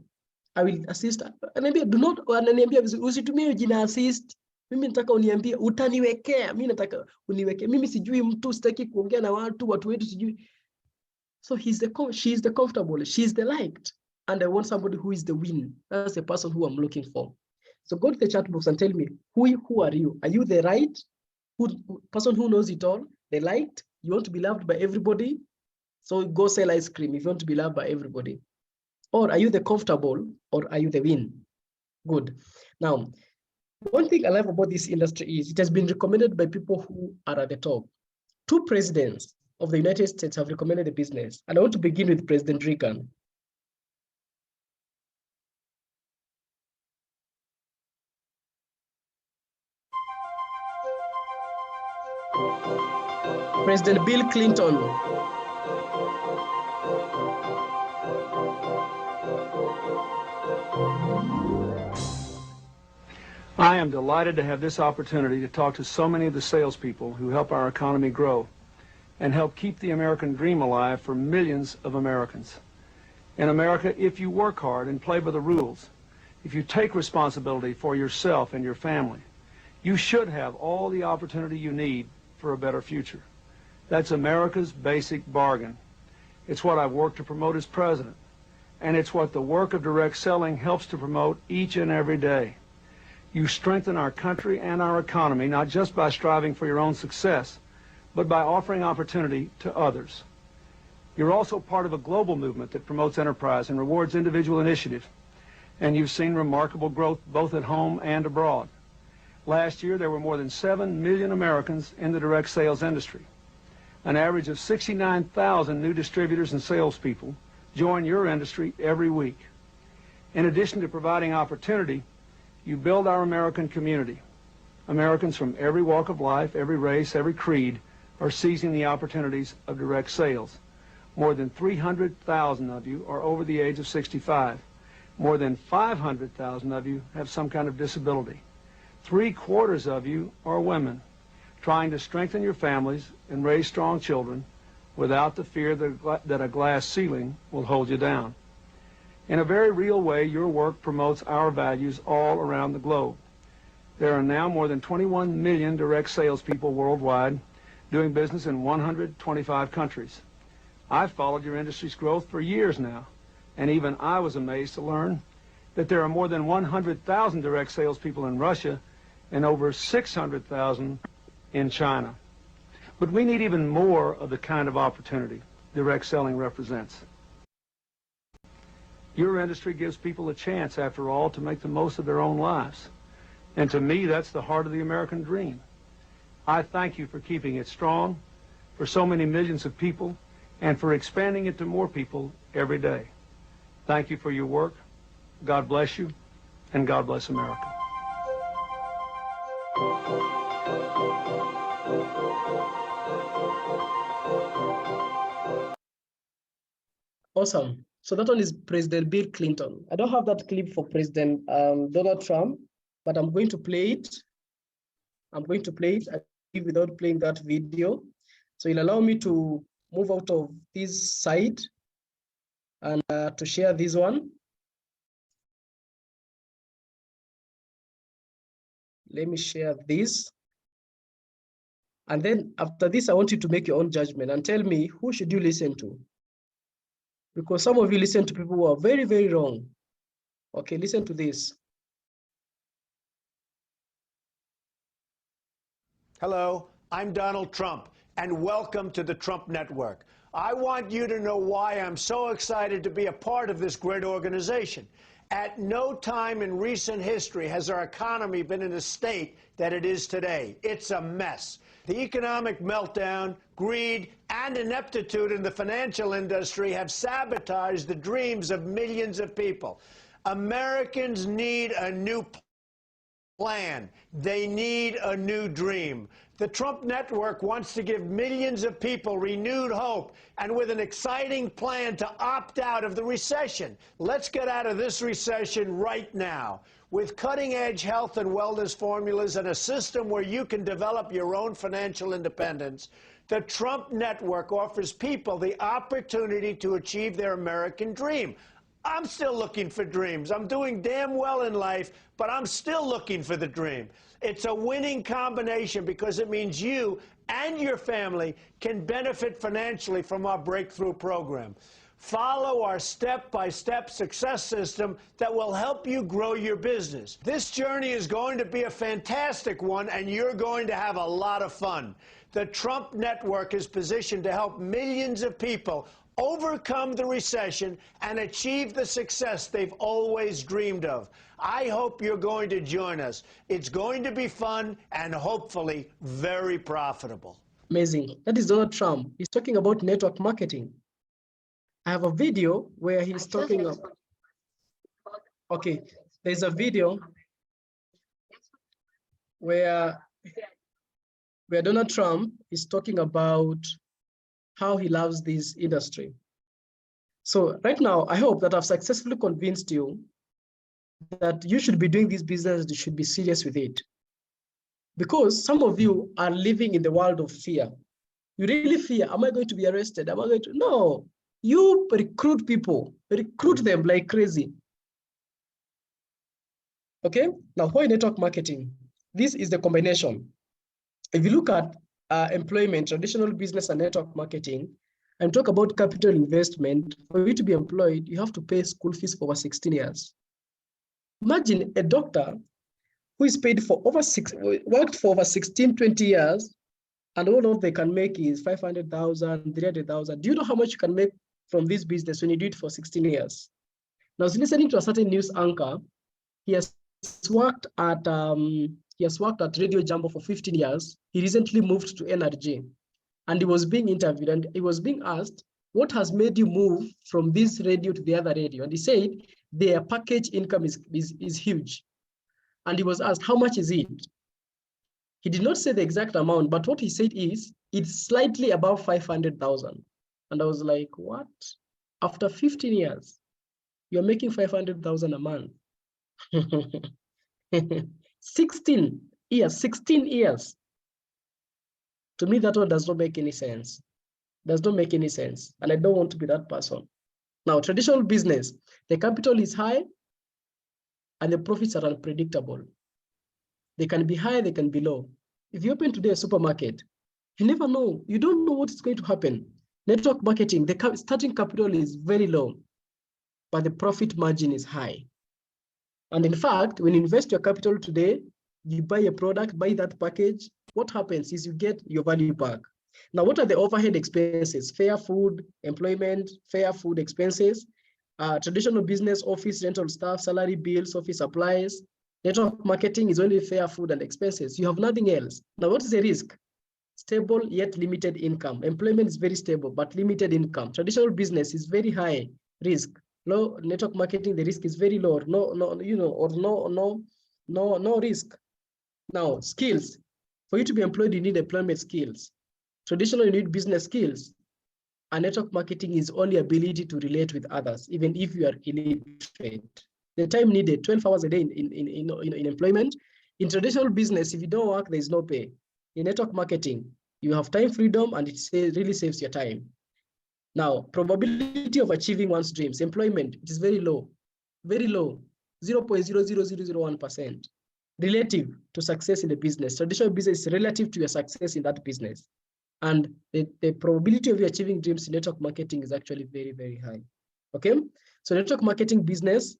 I will assist her. Ananiambia, do not, ananiambia, usitumie jina assist. Mimi nataka uniambie, utaniwekea. Mimi nataka uniwekea. Mimi sijui mtu, sitaki kuongea na watu wetu sijui. So she's the comfortable, she's the liked. And I want somebody who is the win. That's the person who I'm looking for. So go to the chat box and tell me, who are you? Are you the right person who knows it all? The liked? You want to be loved by everybody? So go sell ice cream if you want to be loved by everybody. Or are you the comfortable, or are you the win? Good. Now, one thing I love about this industry is it has been recommended by people who are at the top. 2 presidents of the United States have recommended the business. And I want to begin with President Reagan. President Bill Clinton. I am delighted to have this opportunity to talk to so many of the salespeople who help our economy grow and help keep the American dream alive for millions of Americans. In America, if you work hard and play by the rules, if you take responsibility for yourself and your family, you should have all the opportunity you need for a better future. That's America's basic bargain. It's what I've worked to promote as president, and it's what the work of direct selling helps to promote each and every day. You strengthen our country and our economy, not just by striving for your own success, but by offering opportunity to others. You're also part of a global movement that promotes enterprise and rewards individual initiative, and you've seen remarkable growth both at home and abroad. Last year, there were more than 7 million Americans in the direct sales industry. An average of 69,000 new distributors and salespeople join your industry every week. In addition to providing opportunity, you build our American community. Americans from every walk of life, every race, every creed are seizing the opportunities of direct sales. More than 300,000 of you are over the age of 65. More than 500,000 of you have some kind of disability. 3/4 of you are women, trying to strengthen your families and raise strong children without the fear that a glass ceiling will hold you down. In a very real way, your work promotes our values all around the globe. There are now more than 21 million direct salespeople worldwide doing business in 125 countries. I've followed your industry's growth for years now, and even I was amazed to learn that there are more than 100,000 direct salespeople in Russia and over 600,000 in China. But we need even more of the kind of opportunity direct selling represents. Your industry gives people a chance, after all, to make the most of their own lives. And to me, that's the heart of the American dream. I thank you for keeping it strong for so many millions of people and for expanding it to more people every day. Thank you for your work. God bless you, and God bless America. Awesome. So that one is President Bill Clinton. I don't have that clip for President Donald Trump, but I'm going to play it. I believe without playing that video. So it'll allow me to move out of this side and to share this one. Let me share this. And then after this, I want you to make your own judgment and tell me, who should you listen to? Because some of you listen to people who are very, very wrong. Okay, listen to this. Hello, I'm Donald Trump, and welcome to the Trump Network. I want you to know why I'm so excited to be a part of this great organization. At no time in recent history has our economy been in the state that it is today. It's a mess. The economic meltdown, greed, and ineptitude in the financial industry have sabotaged the dreams of millions of people. Americans need a new plan. They need a new dream. The Trump network wants to give millions of people renewed hope and with an exciting plan to opt out of the recession. Let's get out of this recession right now. With cutting-edge health and wellness formulas and a system where you can develop your own financial independence, the Trump network offers people the opportunity to achieve their American dream. I'm still looking for dreams. I'm doing damn well in life, but I'm still looking for the dream. It's a winning combination because it means you and your family can benefit financially from our breakthrough program. Follow our step-by-step success system that will help you grow your business. This journey is going to be a fantastic one, and you're going to have a lot of fun. The Trump network is positioned to help millions of people overcome the recession and achieve the success they've always dreamed of. I hope you're going to join us. It's going to be fun and hopefully very profitable. Amazing. That is Donald Trump. He's talking about network marketing. I have a video where he's talking about, okay, there's a video where Donald Trump is talking about how he loves this industry. So right now, I hope that I've successfully convinced you that you should be doing this business, you should be serious with it. Because some of you are living in the world of fear. You really fear, am I going to be arrested? Am I going to? No, you recruit people, recruit them like crazy. Okay, now why network marketing? This is the combination. If you look at employment, traditional business and network marketing, and talk about capital investment, for you to be employed, you have to pay school fees for over 16 years. Imagine a doctor who is paid for worked for over 16, 20 years, and all they can make is 500,000, 300,000. Do you know how much you can make from this business when you do it for 16 years? Now, I was listening to a certain news anchor. He has worked at Radio Jumbo for 15 years. He recently moved to NRG, and he was being interviewed, and he was being asked, what has made you move from this radio to the other radio? And he said, their package income is huge. And he was asked, how much is it? He did not say the exact amount, but what he said is, it's slightly above 500,000. And I was like, what? After 15 years, you're making 500,000 a month. 16 years. To me, that one does not make any sense. Does not make any sense. And I don't want to be that person. Now, traditional business, the capital is high and the profits are unpredictable. They can be high, they can be low. If you open today a supermarket, you never know. You don't know what is going to happen. Network marketing, the starting capital is very low, but the profit margin is high. And in fact, when you invest your capital today, you buy a product, buy that package, what happens is you get your value back. Now, what are the overhead expenses? Fair food, employment, fair food expenses, traditional business, office, rental staff, salary, bills, office supplies. Network marketing is only fair food and expenses. You have nothing else. Now, what is the risk? Stable yet limited income. Employment is very stable, but limited income. Traditional business is very high risk. Low network marketing, the risk is very low. No risk. Now, skills. For you to be employed, you need employment skills. Traditionally, you need business skills. And network marketing is only ability to relate with others, even if you are illiterate. The time needed, 12 hours a day in employment. In traditional business, if you don't work, there is no pay. In network marketing, you have time freedom and it really saves your time. Now, probability of achieving one's dreams, employment, it is very low, 0.00001%. Relative to success in the business. Traditional business is relative to your success in that business. And the probability of you achieving dreams in network marketing is actually very, very high. Okay, so network marketing business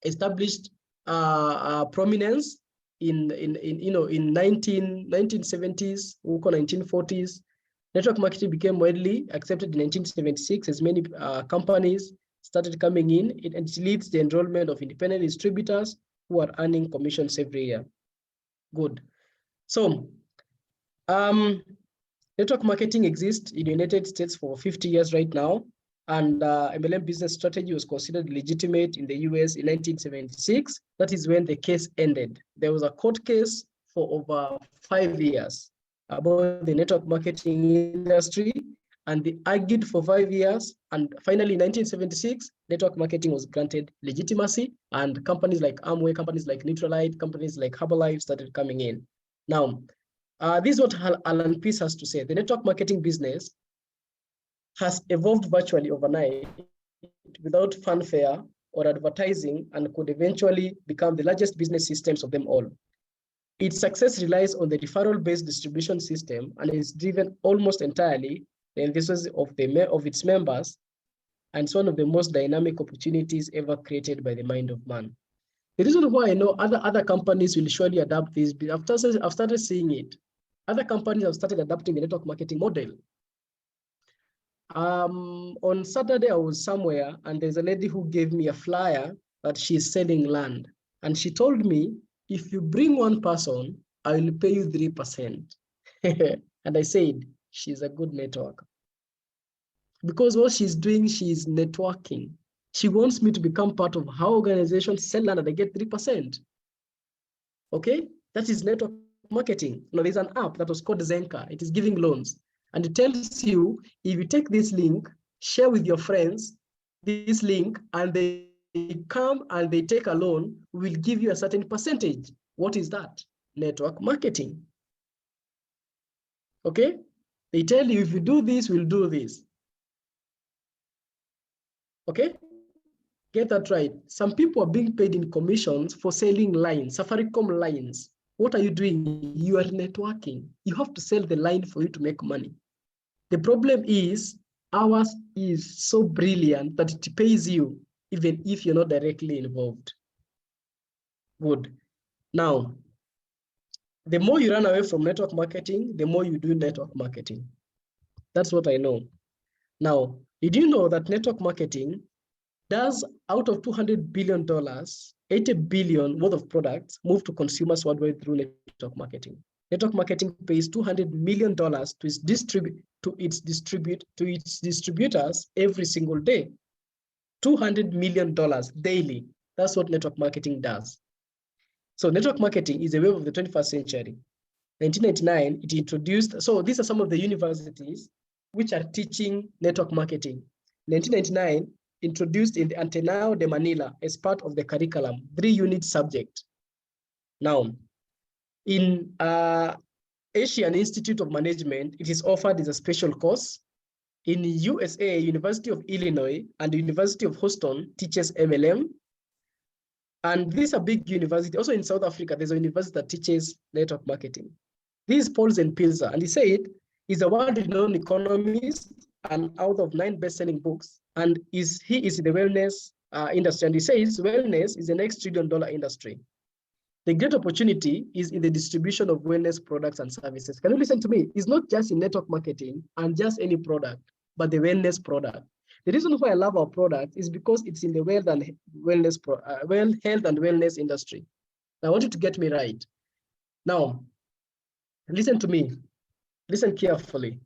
established prominence in 1970s, 1940s. Network marketing became widely accepted in 1976 as many companies started coming in, and it leads the enrollment of independent distributors who are earning commissions every year. Good. So Network marketing exists in the United States for 50 years right now, and MLM business strategy was considered legitimate in the US in 1976. That is when the case ended. There was a court case for over 5 years about the network marketing industry, and they argued for 5 years, and finally in 1976, network marketing was granted legitimacy, and companies like Amway, companies like Neutralite, companies like Herbalife started coming in. Now, this is what Alan Pease has to say. The network marketing business has evolved virtually overnight without fanfare or advertising, and could eventually become the largest business systems of them all. Its success relies on the referral-based distribution system and is driven almost entirely the enthusiasm of its members, and it's one of the most dynamic opportunities ever created by the mind of man. The reason why I know other companies will surely adapt this, I've started seeing it. Other companies have started adapting the network marketing model. On Saturday, I was somewhere and there's a lady who gave me a flyer that she's selling land. And she told me, if you bring one person, I will pay you 3%. And I said, she's a good networker. Because what she's doing, she's networking. She wants me to become part of her organization, sell land, and I get 3%. Okay, that is network marketing. Now, there's an app that was called Zenka. It is giving loans. And it tells you, if you take this link, share with your friends this link, and they come and they take a loan, we'll give you a certain percentage. What is that? Network marketing. Okay? They tell you, if you do this, we'll do this. Okay? Get that right. Some people are being paid in commissions for selling lines, Safaricom lines. What are you doing? You are networking. You have to sell the line for you to make money. The problem is, ours is so brilliant that it pays you even if you're not directly involved. Good. Now, the more you run away from network marketing, the more you do network marketing. That's what I know. Now, did you know that network marketing does, out of $200 billion, 80 billion worth of products move to consumers worldwide through network marketing? Network marketing pays $200 million to its distributors every single day. $200 million daily. That's what network marketing does. So network marketing is a wave of the 21st century. 1999, it introduced, so these are some of the universities which are teaching network marketing. 1999, introduced in the Ateneo de Manila as part of the curriculum, 3-unit subject. Now, in Asian Institute of Management, it is offered as a special course. In USA, University of Illinois and the University of Houston teaches MLM. And these are big universities. Also in South Africa, there's a university that teaches network marketing. This is Paul Zenpilza, and he said he's a world-renowned economist and author of 9 best-selling books, and he is in the wellness industry. And he says wellness is the next $1 trillion industry. The great opportunity is in the distribution of wellness products and services. Can you listen to me? It's not just in network marketing and just any product, but the wellness product. The reason why I love our product is because it's in the health and wellness industry. I want you to get me right. Now, listen to me. Listen carefully.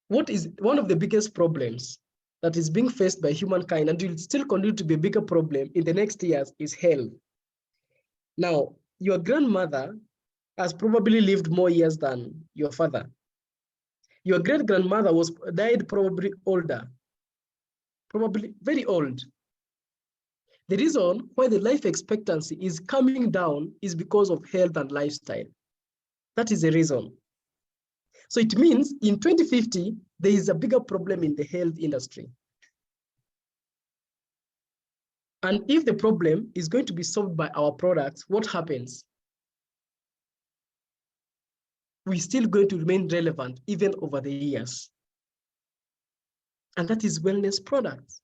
What is one of the biggest problems that is being faced by humankind and will still continue to be a bigger problem in the next years is health. Now, your grandmother has probably lived more years than your father. Your great-grandmother died probably older, probably very old. The reason why the life expectancy is coming down is because of health and lifestyle. That is the reason. So it means in 2050, there is a bigger problem in the health industry. And if the problem is going to be solved by our products, what happens? We're still going to remain relevant even over the years. And that is wellness products.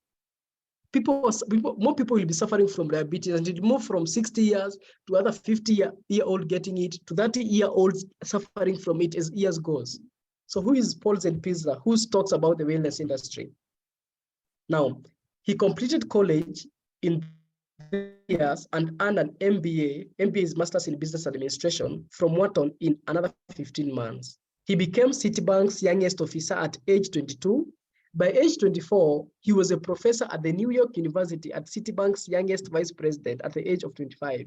More people will be suffering from diabetes, and it move from 60 years to other 50-year-old getting it, to 30-year-olds suffering from it as years goes. So who is Paul Zenpilza? Who talks about the wellness industry? Now, he completed college in years and earned an MBA. MBA is Masters in Business Administration from Wharton in another 15 months. He became Citibank's youngest officer at age 22. By age 24, he was a professor at the New York University at Citibank's youngest vice president at the age of 25.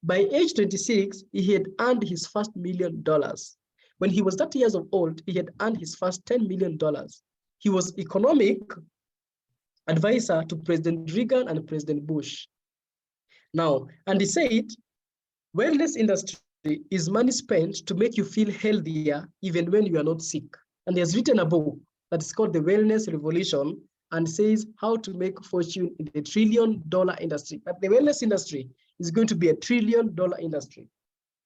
By age 26, he had earned his first $1 million. When he was 30 years old, he had earned his first $10 million. He was economic advisor to President Reagan and President Bush. Now, and he said, wellness industry is money spent to make you feel healthier even when you are not sick. And he has written a book that is called The Wellness Revolution and says how to make fortune in the $1 trillion industry. But the wellness industry is going to be $1 trillion industry,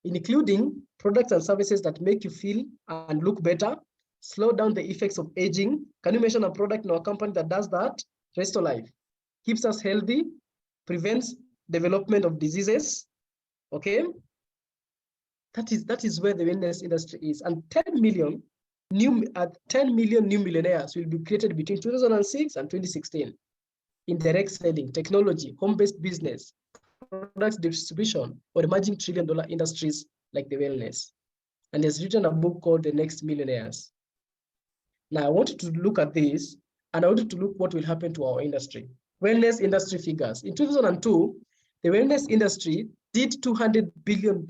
including products and services that make you feel and look better, slow down the effects of aging. Can you mention a product in our company that does that? Restolife. Keeps us healthy, prevents development of diseases, okay? That is where the wellness industry is. And 10 million new millionaires will be created between 2006 and 2016 in direct selling, technology, home-based business, products distribution, or emerging $1 trillion industries like the wellness. And he has written a book called The Next Millionaires. Now I wanted to look at this, and I wanted to look what will happen to our industry. Wellness industry figures. In 2002, the wellness industry did $200 billion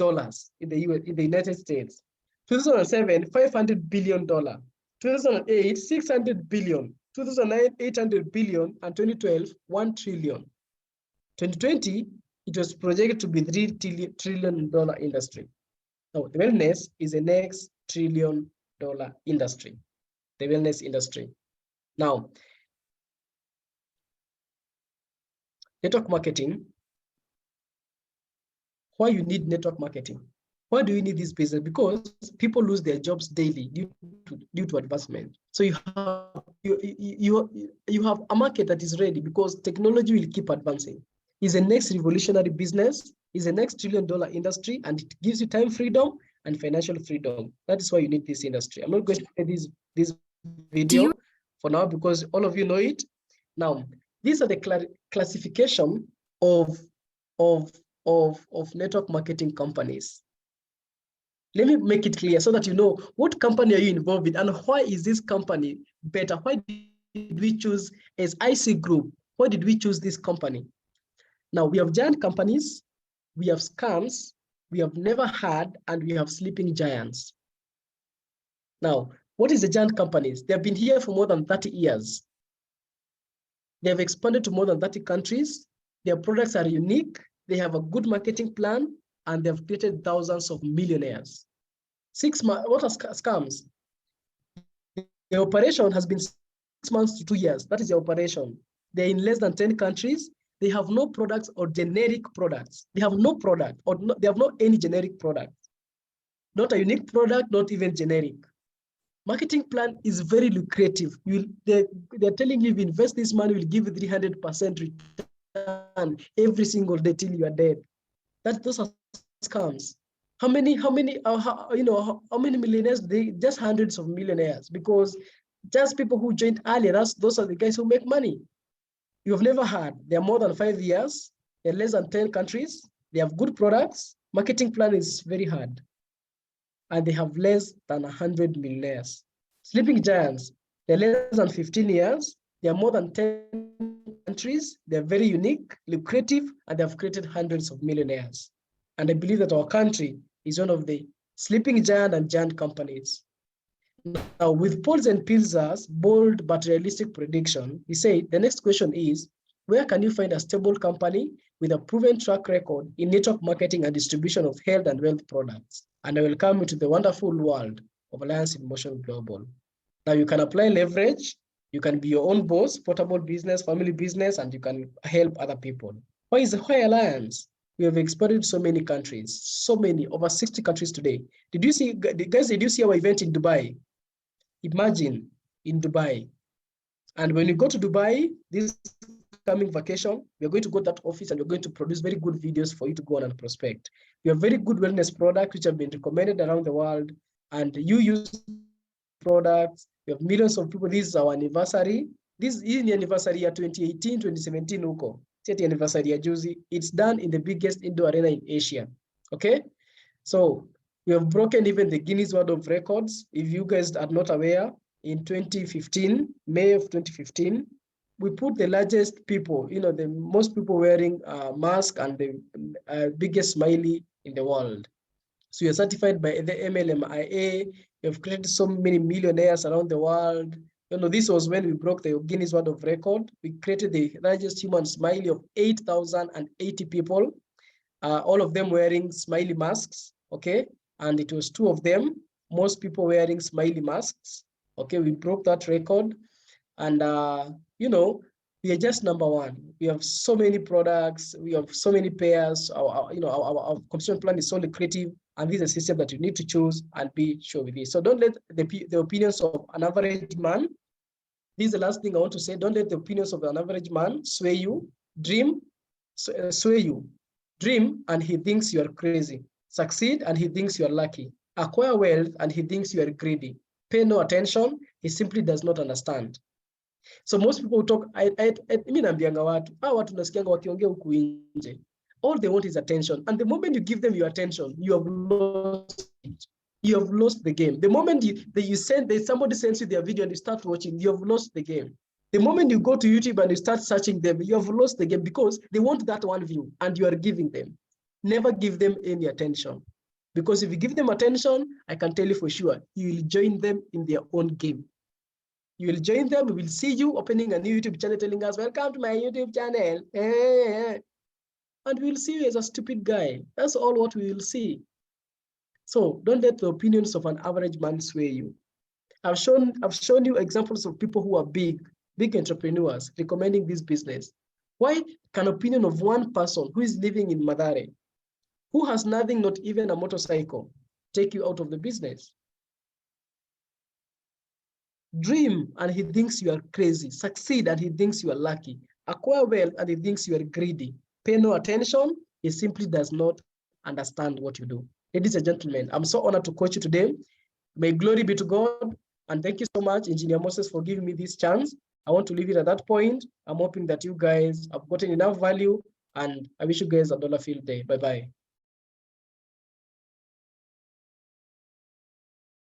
in the United States. 2007, $500 billion. 2008, $600 billion. 2009, $800 billion. And 2012, $1 trillion. 2020, it was projected to be $3 trillion industry. Now, the wellness is the next $1 trillion industry, the wellness industry. Now, network marketing. Why you need network marketing? Why do you need this business? Because people lose their jobs daily due to advancement. So you have a market that is ready because technology will keep advancing. It's the next revolutionary business, is the next $1 trillion industry, and it gives you time freedom and financial freedom. That is why you need this industry. I'm not going to play this video for now because all of you know it. Now, these are the classification of network marketing companies. Let me make it clear so that you know what company are you involved with and why is this company better? Why did we choose as IC Group? Why did we choose this company? Now, we have giant companies, we have scams, we have never had, and we have sleeping giants. Now, what is the giant companies? They have been here for more than 30 years. They have expanded to more than 30 countries. Their products are unique. They have a good marketing plan, and they've created thousands of millionaires. What are scams? The operation has been 6 months to 2 years. That is the operation. They're in less than 10 countries. They have no products or generic products. They have no product or they have not any generic product. Not a unique product, not even generic. Marketing plan is very lucrative. They're telling you if you invest this money, will give you 300% return every single day till you are dead. Those are scams. How many millionaires? Just hundreds of millionaires, because just people who joined earlier, those are the guys who make money. You have never heard. They're more than 5 years. They're less than 10 countries. They have good products. Marketing plan is very hard. And they have less than 100 millionaires. Sleeping giants, they're less than 15 years. They are more than 10 countries. They're very unique, lucrative, and they have created hundreds of millionaires. And I believe that our country is one of the sleeping giant and giant companies. Now, with Paul's and Pilzer's bold but realistic prediction, he said, the next question is, where can you find a stable company with a proven track record in network marketing and distribution of health and wealth products? And I will come into the wonderful world of Alliance in Motion Global. Now, you can apply leverage. You can be your own boss, portable business, family business, and you can help other people. Why Alliance? We have expanded so many countries, over 60 countries today. Did you see our event in Dubai? Imagine in Dubai. And when you go to Dubai, this coming vacation, we're going to go to that office and we're going to produce very good videos for you to go on and prospect. We have very good wellness products which have been recommended around the world, and you use products. We have millions of people. This is our anniversary. This is the anniversary year 2018, 2017, Uko. City anniversary ya juzi. It's done in the biggest indoor arena in Asia. Okay, so we have broken even the Guinness World of Records. If you guys are not aware, in 2015, May of 2015, we put the largest people, the most people wearing a mask and the biggest smiley in the world. So you're certified by the MLMIA. You've created so many millionaires around the world. This was when we broke the Guinness World of Record. We created the largest human smiley of 8,080 people, all of them wearing smiley masks, okay? And it was 2 of them, most people wearing smiley masks, okay? We broke that record. And, we are just number 1. We have so many products. We have so many pairs. Our compensation plan is so lucrative. And this is a system that you need to choose and be sure with it. So don't let the opinions of an average man, this is the last thing I want to say, don't let the opinions of an average man sway you. Sway you. Dream and he thinks you are crazy. Succeed and he thinks you are lucky. Acquire wealth and he thinks you are greedy. Pay no attention, he simply does not understand. So most people talk, mimi naambianga watu nasikianga wakiongea huku nje. All they want is attention. And the moment you give them your attention, you have lost it. You have lost the game. The moment somebody sends you their video and you start watching, you have lost the game. The moment you go to YouTube and you start searching them, you have lost the game because they want that one view and you are giving them. Never give them any attention. Because if you give them attention, I can tell you for sure, you will join them in their own game. You will join them, we will see you opening a new YouTube channel telling us, welcome to my YouTube channel. And we'll see you as a stupid guy. That's all what we will see. So don't let the opinions of an average man sway you. I've shown you examples of people who are big entrepreneurs recommending this business. Why can opinion of one person who is living in Mathare, who has nothing, not even a motorcycle, take you out of the business? Dream and he thinks you are crazy. Succeed and he thinks you are lucky. Acquire wealth and he thinks you are greedy. Pay no attention, he simply does not understand what you do. Ladies and gentlemen, I'm so honored to coach you today. May glory be to God. And thank you so much, Engineer Moses, for giving me this chance. I want to leave it at that point. I'm hoping that you guys have gotten enough value, and I wish you guys a dollar-filled day. Bye-bye.